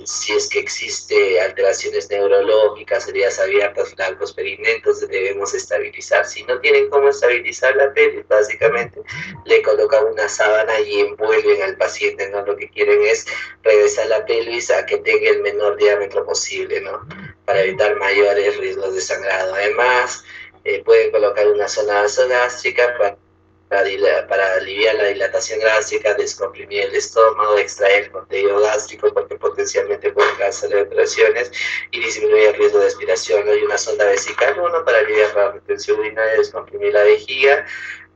B: si es que existe alteraciones neurológicas, heridas abiertas, flancos, perinetos, debemos estabilizar. Si no tienen cómo estabilizar la pelvis, básicamente le colocan una sábana y envuelven al paciente, ¿no? Lo que quieren es regresar la pelvis a que tenga el menor diámetro posible, ¿no? Para evitar mayores riesgos de sangrado. Además, pueden colocar una zona vasogástrica para aliviar la dilatación gástrica, descomprimir el estómago, extraer contenido gástrico porque potencialmente puede causar operaciones y disminuir el riesgo de aspiración. Hay una sonda vesical 1 para aliviar la retención urinaria, descomprimir la vejiga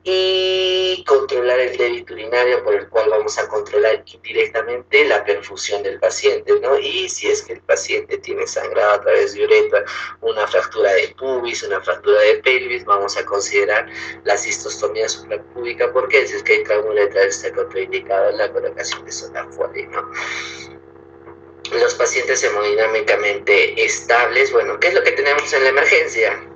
B: y controlar el débito urinario, por el cual vamos a controlar indirectamente la perfusión del paciente, ¿no? Y si es que el paciente tiene sangrado a través de uretra, una fractura de pubis, una fractura de pelvis, vamos a considerar la cistostomía suprapúbica, porque si es que hay trauma uretral está contraindicado la colocación de sonda Foley, ¿no? Los pacientes hemodinámicamente estables, bueno, ¿qué es lo que tenemos en la emergencia?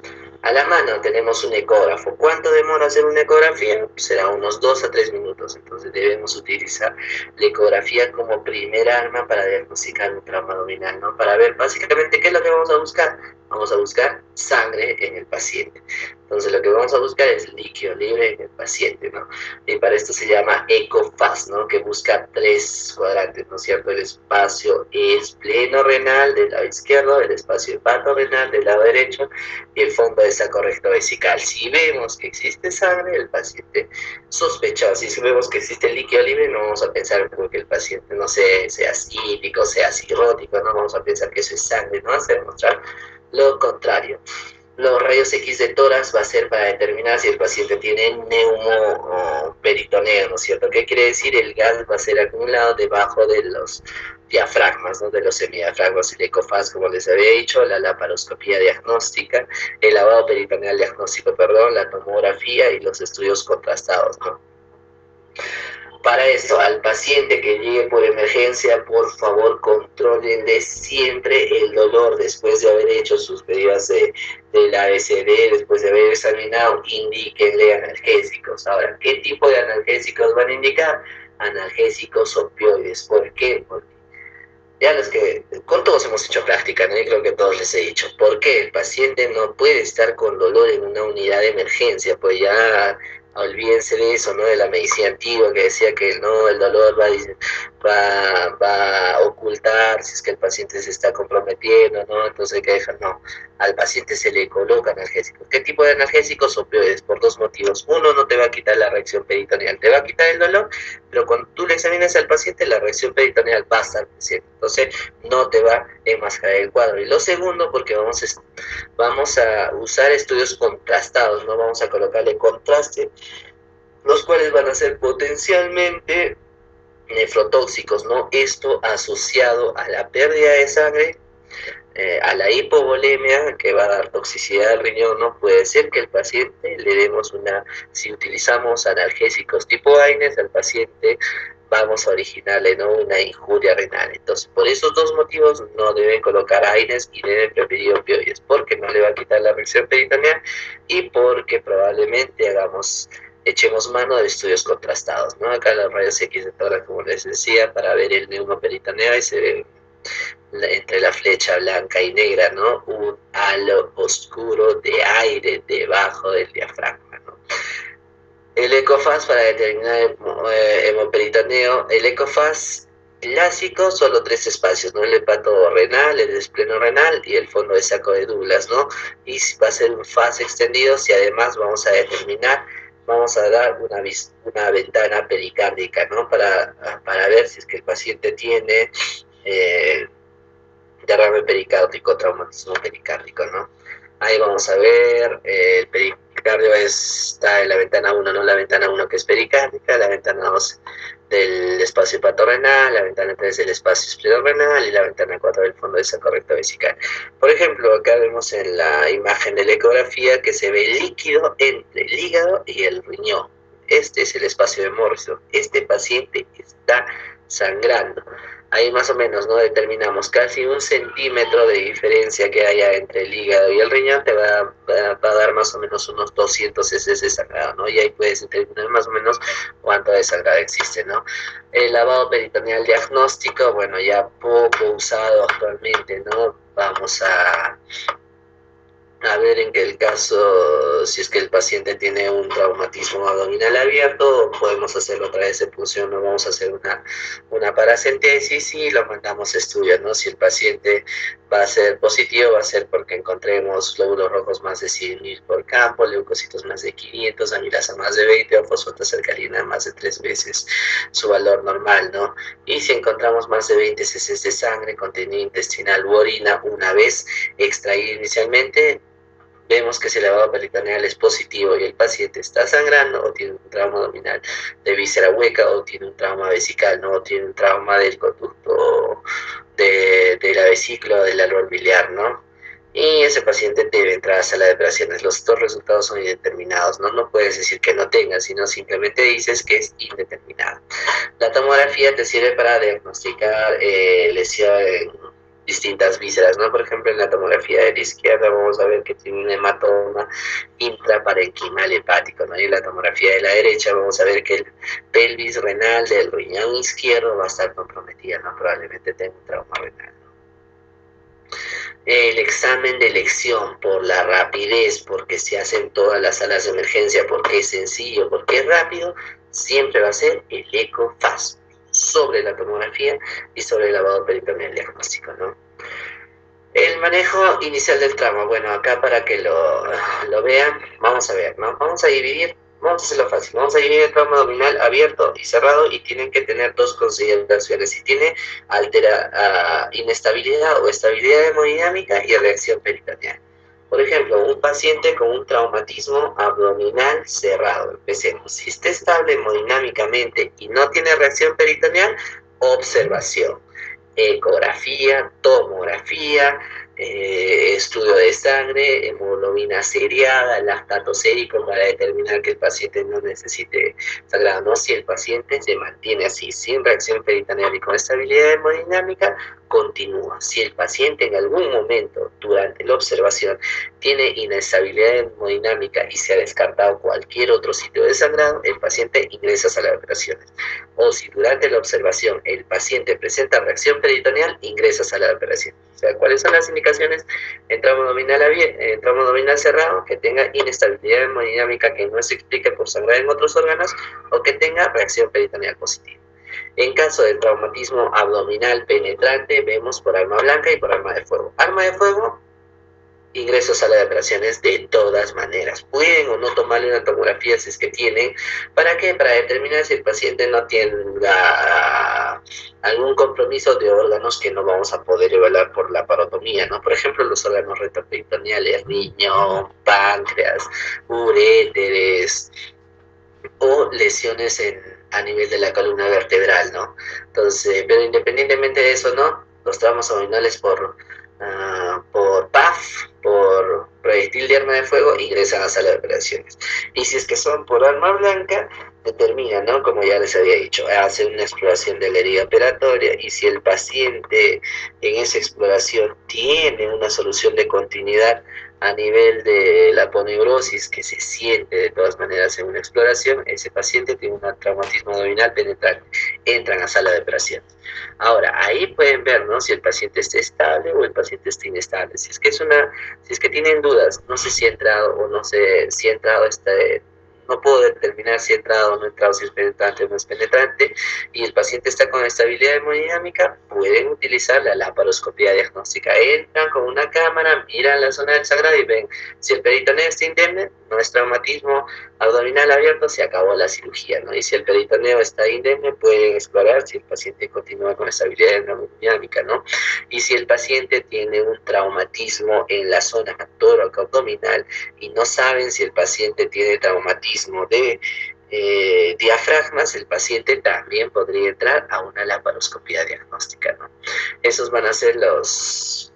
B: A la mano tenemos un ecógrafo. ¿Cuánto demora hacer una ecografía? Será unos 2 a 3 minutos. Entonces debemos utilizar la ecografía como primer arma para diagnosticar un trauma abdominal, ¿no? Para ver básicamente qué es lo que vamos a buscar. Vamos a buscar sangre en el paciente. Entonces lo que vamos a buscar es líquido libre en el paciente, ¿no? Y para esto se llama ECOFAST, ¿no? Que busca 3 cuadrantes, ¿no es cierto? El espacio espleno renal del lado izquierdo, el espacio hepato-renal del lado derecho y el fondo de saco recto vesical. Si vemos que existe sangre, el paciente sospechoso. Si vemos que existe líquido libre, no vamos a pensar que el paciente no sea cítico, sea cirrótico, no vamos a pensar que eso es sangre, no vamos a demostrar lo contrario. Los rayos X de tórax va a ser para determinar si el paciente tiene neumoperitoneo, ¿no es cierto? ¿Qué quiere decir? El gas va a ser acumulado debajo de los diafragmas, ¿no? De los semidiafragmas, el ECOFAST, como les había dicho, la laparoscopía diagnóstica, el lavado peritoneal diagnóstico, perdón, la tomografía y los estudios contrastados, ¿no? Para esto, al paciente que llegue por emergencia, por favor, controlenle siempre el dolor después de haber hecho sus medidas del ABCD, después de haber examinado, indíquenle analgésicos. Ahora, ¿qué tipo de analgésicos van a indicar? Analgésicos opioides. ¿Por qué? Porque Ya los que, con todos hemos hecho práctica, ¿no? Y creo que todos les he dicho, ¿por qué el paciente no puede estar con dolor en una unidad de emergencia? Pues ya olvídense de eso, ¿no? De la medicina antigua que decía que no, el dolor va a ocultar si es que el paciente se está comprometiendo, ¿no? Entonces hay que dejar, no, al paciente se le coloca analgésicos. ¿Qué tipo de analgésicos? Opioides, por dos motivos. Uno, no te va a quitar la reacción peritoneal, te va a quitar el dolor, pero cuando tú le examinas al paciente, la reacción peritoneal va a estar presente. Entonces, no te va a enmascarar el cuadro. Y lo segundo, porque vamos a usar estudios contrastados, ¿no? Vamos a colocarle contraste, los cuales van a ser potencialmente nefrotóxicos, ¿no? Esto asociado a la pérdida de sangre, a la hipovolemia, que va a dar toxicidad al riñón. No puede ser que el paciente le demos si utilizamos analgésicos tipo AINES al paciente, vamos a originarle, ¿no?, una injuria renal. Entonces, por esos dos motivos no deben colocar AINES y deben preferir opioides, porque no le va a quitar la reacción peritoneal y porque probablemente echemos mano de estudios contrastados, ¿no? Acá los rayos X de tórax, como les decía, para ver el neumoperitoneal, y se ve entre la flecha blanca y negra, ¿no?, un halo oscuro de aire debajo del diafragma, ¿no? El ECOFAS para determinar el hemoperitoneo, el ECOFAS clásico, solo tres espacios, ¿no? El hepato renal, el espleno renal y el fondo de saco de Douglas, ¿no? Y va a ser un FAS extendido si además vamos a dar una ventana pericárdica, ¿no? Para ver si es que el paciente tiene derrame pericárdico, traumatismo pericárdico, ¿no? Ahí vamos a ver, el pericardio está en la ventana 1, ¿no? La ventana 1 que es pericárdica, la ventana 2 del espacio hepatorrenal, la ventana 3 del espacio esplenorenal y la ventana 4 del fondo de saco recto vesical. Por ejemplo, acá vemos en la imagen de la ecografía que se ve líquido entre el hígado y el riñón. Este es el espacio de Morrison. Este paciente está sangrando. Ahí más o menos, ¿no?, determinamos casi 1 centímetro de diferencia que haya entre el hígado y el riñón, te va a dar más o menos unos 200 cc de sangrado, ¿no? Y ahí puedes determinar más o menos cuánto de sangrado existe, ¿no? El lavado peritoneal diagnóstico, bueno, ya poco usado actualmente, ¿no? Vamos a ver en el caso, si es que el paciente tiene un traumatismo abdominal abierto, podemos hacerlo otra vez de punción, no vamos a hacer una paracentesis y lo mandamos a estudios, ¿no? Si el paciente va a ser positivo, va a ser porque encontremos glóbulos rojos más de 100.000 por campo, leucocitos más de 500, amilasa más de 20 o fosfatasa más de 3 veces su valor normal, ¿no? Y si encontramos más de 20 cc de sangre, contenido intestinal u orina, una vez extraída inicialmente, vemos que si el lavado peritoneal es positivo y el paciente está sangrando o tiene un trauma abdominal de víscera hueca o tiene un trauma vesical, ¿no? O tiene un trauma del conducto de la vesícula o del árbol biliar, ¿no? Y ese paciente debe entrar a sala de operaciones. Los dos resultados son indeterminados, ¿no? No puedes decir que no tenga, sino simplemente dices que es indeterminado. La tomografía te sirve para diagnosticar lesión en distintas vísceras, ¿no? Por ejemplo, en la tomografía de la izquierda vamos a ver que tiene un hematoma intraparenquimal hepático, ¿no? Y en la tomografía de la derecha vamos a ver que el pelvis renal del riñón izquierdo va a estar comprometida, ¿no? Probablemente tenga un trauma renal. El examen de elección, por la rapidez, porque se hace en todas las salas de emergencia, porque es sencillo, porque es rápido, siempre va a ser el ECOFAS, sobre la tomografía y sobre el lavado peritoneal diagnóstico, ¿no? El manejo inicial del trauma, bueno, acá para que lo vean, vamos a ver, ¿no? Vamos a hacerlo fácil, vamos a dividir el trauma abdominal abierto y cerrado y tienen que tener dos consideraciones. Si tiene inestabilidad o estabilidad hemodinámica y reacción peritoneal. Por ejemplo, un paciente con un traumatismo abdominal cerrado, empecemos. Si está estable hemodinámicamente y no tiene reacción peritoneal, observación. Ecografía, tomografía, estudio de sangre, hemoglobina seriada, lactato sérico para determinar que el paciente no necesite sangrado, ¿no? Si el paciente se mantiene así, sin reacción peritoneal y con estabilidad hemodinámica, continúa. Si el paciente en algún momento durante la observación tiene inestabilidad hemodinámica y se ha descartado cualquier otro sitio de sangrado, el paciente ingresa a sala de operaciones. O si durante la observación el paciente presenta reacción peritoneal, ingresa a sala de operaciones. O sea, ¿cuáles son las indicaciones? En tramo abdominal cerrado, que tenga inestabilidad hemodinámica que no se explique por sangrado en otros órganos o que tenga reacción peritoneal positiva. En caso de traumatismo abdominal penetrante, vemos por arma blanca y por arma de fuego. Arma de fuego, ingreso a sala de operaciones de todas maneras. Pueden o no tomarle una tomografía si es que tienen. ¿Para qué? Para determinar si el paciente no tenga algún compromiso de órganos que no vamos a poder evaluar por la parotomía, ¿no? Por ejemplo, los órganos retroperitoneales, riñón, páncreas, uréteres o lesiones a nivel de la columna vertebral, ¿no? Entonces, pero independientemente de eso, ¿no? Los tramos abdominales por PAF, por proyectil de arma de fuego, ingresan a sala de operaciones. Y si es que son por arma blanca, determinan, ¿no? Como ya les había dicho, hacen una exploración de la herida operatoria y si el paciente en esa exploración tiene una solución de continuidad a nivel de la aponeurosis que se siente de todas maneras en una exploración, ese paciente tiene un traumatismo abdominal penetrante, entran a sala de operación. Ahora, ahí pueden ver, ¿no? Si el paciente está estable o el paciente está inestable. Si es que tienen dudas, no sé si ha entrado o no sé si ha entrado no puedo determinar si ha entrado o no ha entrado, si es penetrante o no es penetrante, y el paciente está con estabilidad hemodinámica, pueden utilizar la laparoscopía diagnóstica. Entran con una cámara, miran la zona del sangrado y ven si el peritoneo está indemne, no es traumatismo abdominal abierto, se acabó la cirugía, ¿no? Y si el peritoneo está indemne, pueden explorar si el paciente continúa con estabilidad hemodinámica, ¿no? Y si el paciente tiene un traumatismo en la zona tóraco-abdominal y no saben si el paciente tiene traumatismo de diafragmas, el paciente también podría entrar a una laparoscopía diagnóstica, ¿no? Esos van a ser las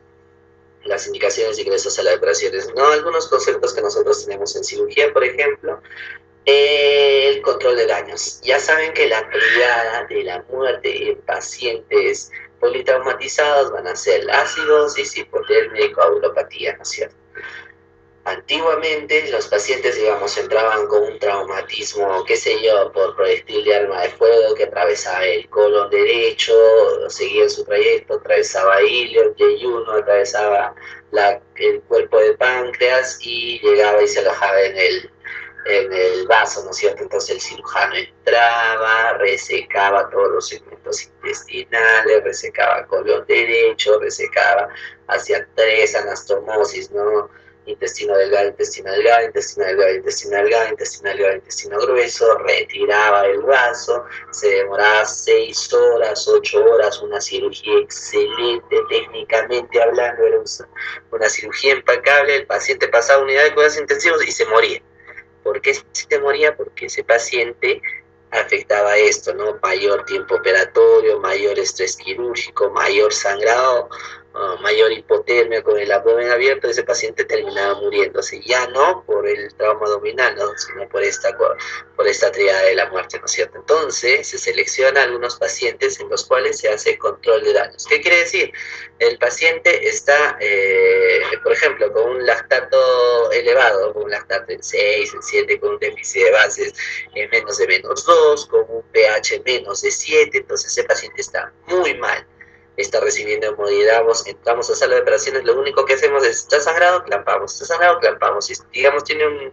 B: indicaciones de ingresos a las operaciones, ¿no? Algunos conceptos que nosotros tenemos en cirugía, por ejemplo, el control de daños. Ya saben que la triada de la muerte en pacientes politraumatizados van a ser la acidosis, hipotermia y coagulopatía, ¿no es cierto? Antiguamente los pacientes, digamos, entraban con un traumatismo, qué sé yo, por proyectil de arma de fuego que atravesaba el colon derecho, seguía su trayecto, atravesaba ilio, yeyuno, atravesaba el cuerpo del páncreas y llegaba y se alojaba en el vaso, ¿no es cierto? Entonces el cirujano entraba, resecaba todos los segmentos intestinales, resecaba colon derecho, resecaba, hacía 3 anastomosis, ¿no? Intestino delgado, intestino delgado, intestino delgado, intestino delgado, intestino delgado, intestino grueso, retiraba el vaso, se demoraba 6 horas, 8 horas, una cirugía excelente técnicamente hablando, era una cirugía impecable, el paciente pasaba unidad de cuidados intensivos y se moría. ¿Por qué se moría? Porque ese paciente afectaba esto, ¿no? Mayor tiempo operatorio, mayor estrés quirúrgico, mayor sangrado, mayor hipotermia con el abdomen abierto, ese paciente terminaba muriéndose, ya no por el trauma abdominal, ¿no? Sino por esta triada de la muerte, ¿no es cierto? Entonces se selecciona algunos pacientes en los cuales se hace control de daños. ¿Qué quiere decir? El paciente está, por ejemplo, con un lactato elevado, con un lactato en 6, en 7, con un déficit de bases en menos de -2, con un pH menos de 7, entonces ese paciente está muy mal, está recibiendo hemodinamia, entramos a sala de operaciones, lo único que hacemos es, está sangrado, clampamos, si digamos tiene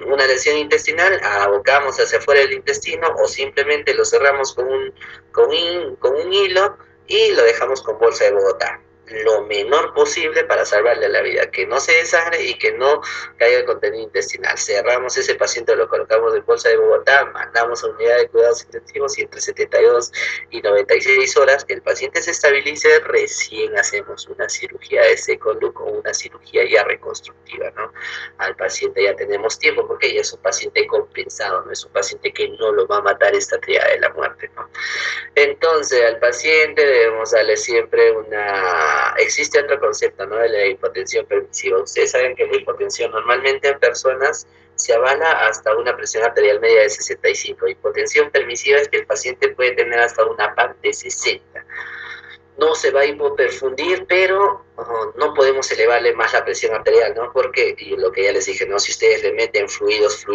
B: una lesión intestinal, abocamos hacia afuera del intestino o simplemente lo cerramos con un hilo y lo dejamos con bolsa de Bogotá, lo menor posible para salvarle la vida, que no se desangre y que no caiga el contenido intestinal. Cerramos ese paciente, lo colocamos en bolsa de Bogotá, mandamos a unidad de cuidados intensivos y entre 72 y 96 horas que el paciente se estabilice, recién hacemos una cirugía de second o una cirugía ya reconstructiva, ¿no? Al paciente ya tenemos tiempo porque ya es un paciente compensado, no es un paciente que no lo va a matar esta triada de la muerte, ¿no? Entonces al paciente debemos darle siempre una existe otro concepto, ¿no?, de la hipotensión permisiva. Ustedes saben que la hipotensión normalmente en personas se avala hasta una presión arterial media de 65. Hipotensión permisiva es que el paciente puede tener hasta una PAP de 60. No se va a hipoperfundir, pero no podemos elevarle más la presión arterial, ¿no? Porque, y lo que ya les dije, ¿no?, si ustedes le meten fluidos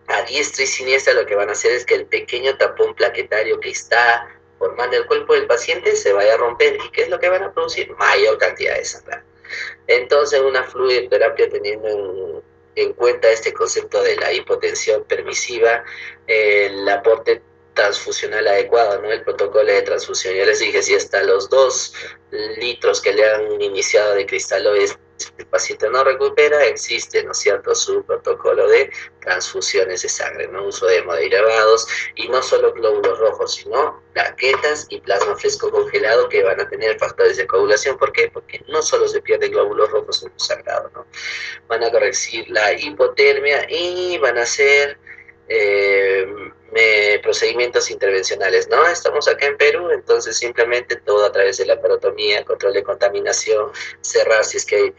B: a diestra y siniestra, lo que van a hacer es que el pequeño tapón plaquetario que está formando el cuerpo del paciente se vaya a romper. ¿Y qué es lo que van a producir? Mayor cantidad de sangre. Entonces, una fluidoterapia, teniendo en cuenta este concepto de la hipotensión permisiva, el aporte transfusional adecuado, ¿no?, el protocolo de transfusión. Ya les dije, si hasta los 2 litros que le han iniciado de cristaloides el paciente no recupera, existe, ¿no es cierto?, su protocolo de transfusiones de sangre, ¿no?, uso de hemoderivados, y no solo glóbulos rojos, sino plaquetas y plasma fresco congelado que van a tener factores de coagulación. ¿Por qué? Porque no solo se pierden glóbulos rojos en el sangrado, ¿no?, van a corregir la hipotermia y van a hacer procedimientos intervencionales, ¿no? Estamos acá en Perú, entonces simplemente todo a través de la parotomía, control de contaminación, cerrar si es que hay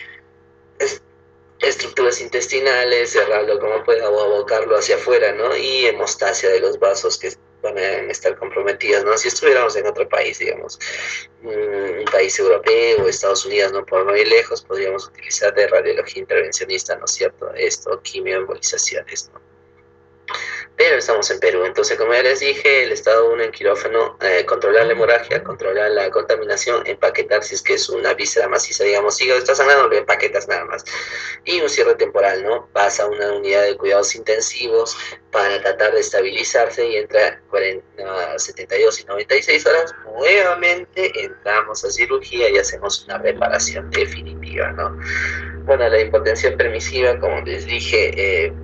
B: estructuras intestinales, cerrarlo como pueda o abocarlo hacia afuera, ¿no? Y hemostasia de los vasos que van a estar comprometidas, ¿no? Si estuviéramos en otro país, digamos, un país europeo o Estados Unidos, no por no ir lejos, podríamos utilizar de radiología intervencionista, ¿no es cierto?, quimioembolizaciones, ¿no? Pero estamos en Perú, entonces, como ya les dije, el estado 1 en quirófano, controlar la hemorragia, controlar la contaminación, empaquetar si es que es una víscera maciza, digamos, hígado está sangrando, lo empaquetas nada más. Y un cierre temporal, ¿no? Pasa a una unidad de cuidados intensivos para tratar de estabilizarse y entra 72 y 96 horas, nuevamente entramos a cirugía y hacemos una reparación definitiva, ¿no? Bueno, la hipotensión permisiva, como les dije,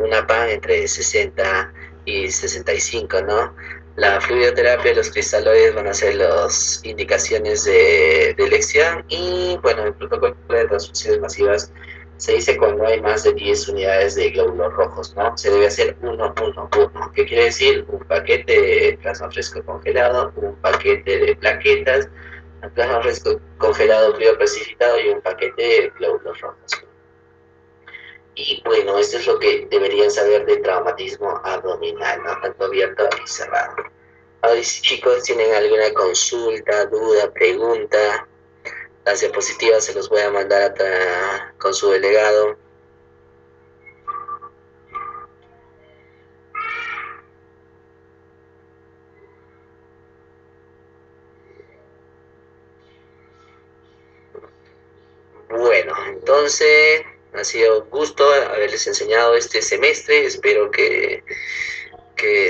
B: una PAN entre 60 y 65, ¿no? La fluidoterapia, los cristaloides van a ser las indicaciones de elección, y bueno, el protocolo de transfusiones masivas se dice cuando hay más de 10 unidades de glóbulos rojos, ¿no? Se debe hacer 1, 1, 1. ¿Qué quiere decir? Un paquete de plasma fresco congelado, un paquete de plaquetas, un plasma fresco congelado frío precipitado y un paquete de glóbulos rojos. Y bueno, esto es lo que deberían saber de traumatismo abdominal, ¿no?, tanto abierto y cerrado. Ahora, si chicos tienen alguna consulta, duda, pregunta, las diapositivas se los voy a mandar con su delegado. Bueno, entonces ha sido un gusto haberles enseñado este semestre. Espero que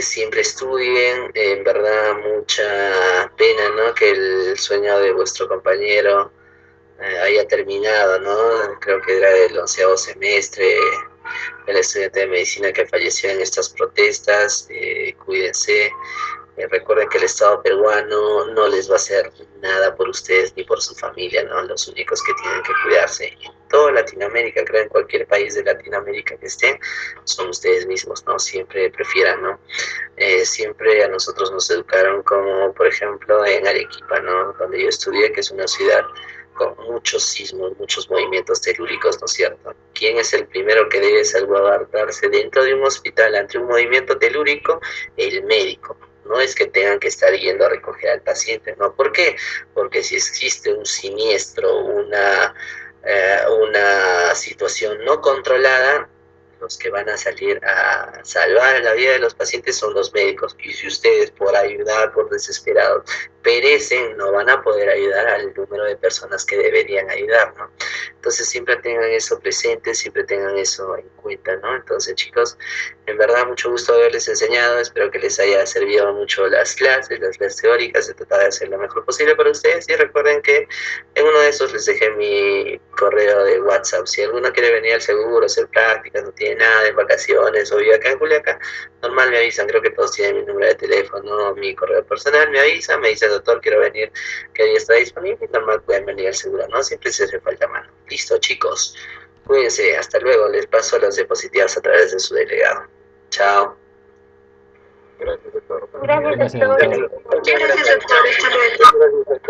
B: siempre estudien. En verdad, mucha pena, ¿no?, que el sueño de vuestro compañero haya terminado, ¿no? Creo que era del 11º semestre, el estudiante de medicina que falleció en estas protestas. Cuídense. Recuerden que el Estado peruano no les va a hacer nada por ustedes ni por su familia, ¿no? Los únicos que tienen que cuidarse en toda Latinoamérica, creo en cualquier país de Latinoamérica que estén, son ustedes mismos, ¿no? Siempre prefieran, ¿no? Siempre a nosotros nos educaron como, por ejemplo, en Arequipa, ¿no?, donde yo estudié, que es una ciudad con muchos sismos, muchos movimientos telúricos, ¿no es cierto? ¿Quién es el primero que debe salvaguardarse dentro de un hospital ante un movimiento telúrico? El médico. No es que tengan que estar yendo a recoger al paciente, ¿no? ¿Por qué? Porque si existe un siniestro, una situación no controlada, los que van a salir a salvar la vida de los pacientes son los médicos. Y si ustedes, por ayudar, por desesperados, perecen, no van a poder ayudar al número de personas que deberían ayudar, ¿no? Entonces siempre tengan eso presente, siempre tengan eso en cuenta, ¿no? Entonces, chicos, en verdad, mucho gusto haberles enseñado. Espero que les haya servido mucho las clases teóricas. Se trata de hacer lo mejor posible para ustedes. Y recuerden que en uno de esos les dejé mi correo de WhatsApp. Si alguno quiere venir al seguro, hacer prácticas, no tiene nada, en vacaciones o vive acá en Juliaca, normal me avisan. Creo que todos tienen mi número de teléfono, mi correo personal. Me avisan, me dicen, doctor, quiero venir, ¿qué día está disponible? Y normal pueden venir al seguro, ¿no? Siempre se hace falta mano. Listo, chicos. Cuídense, hasta luego. Les paso las diapositivas a través de su delegado. Chao.
A: Gracias, doctor.
C: Gracias, doctor.
A: Muchas gracias, doctor.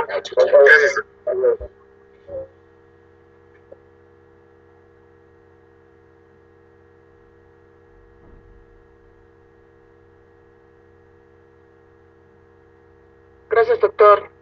A: Hasta luego. gracias, doctor.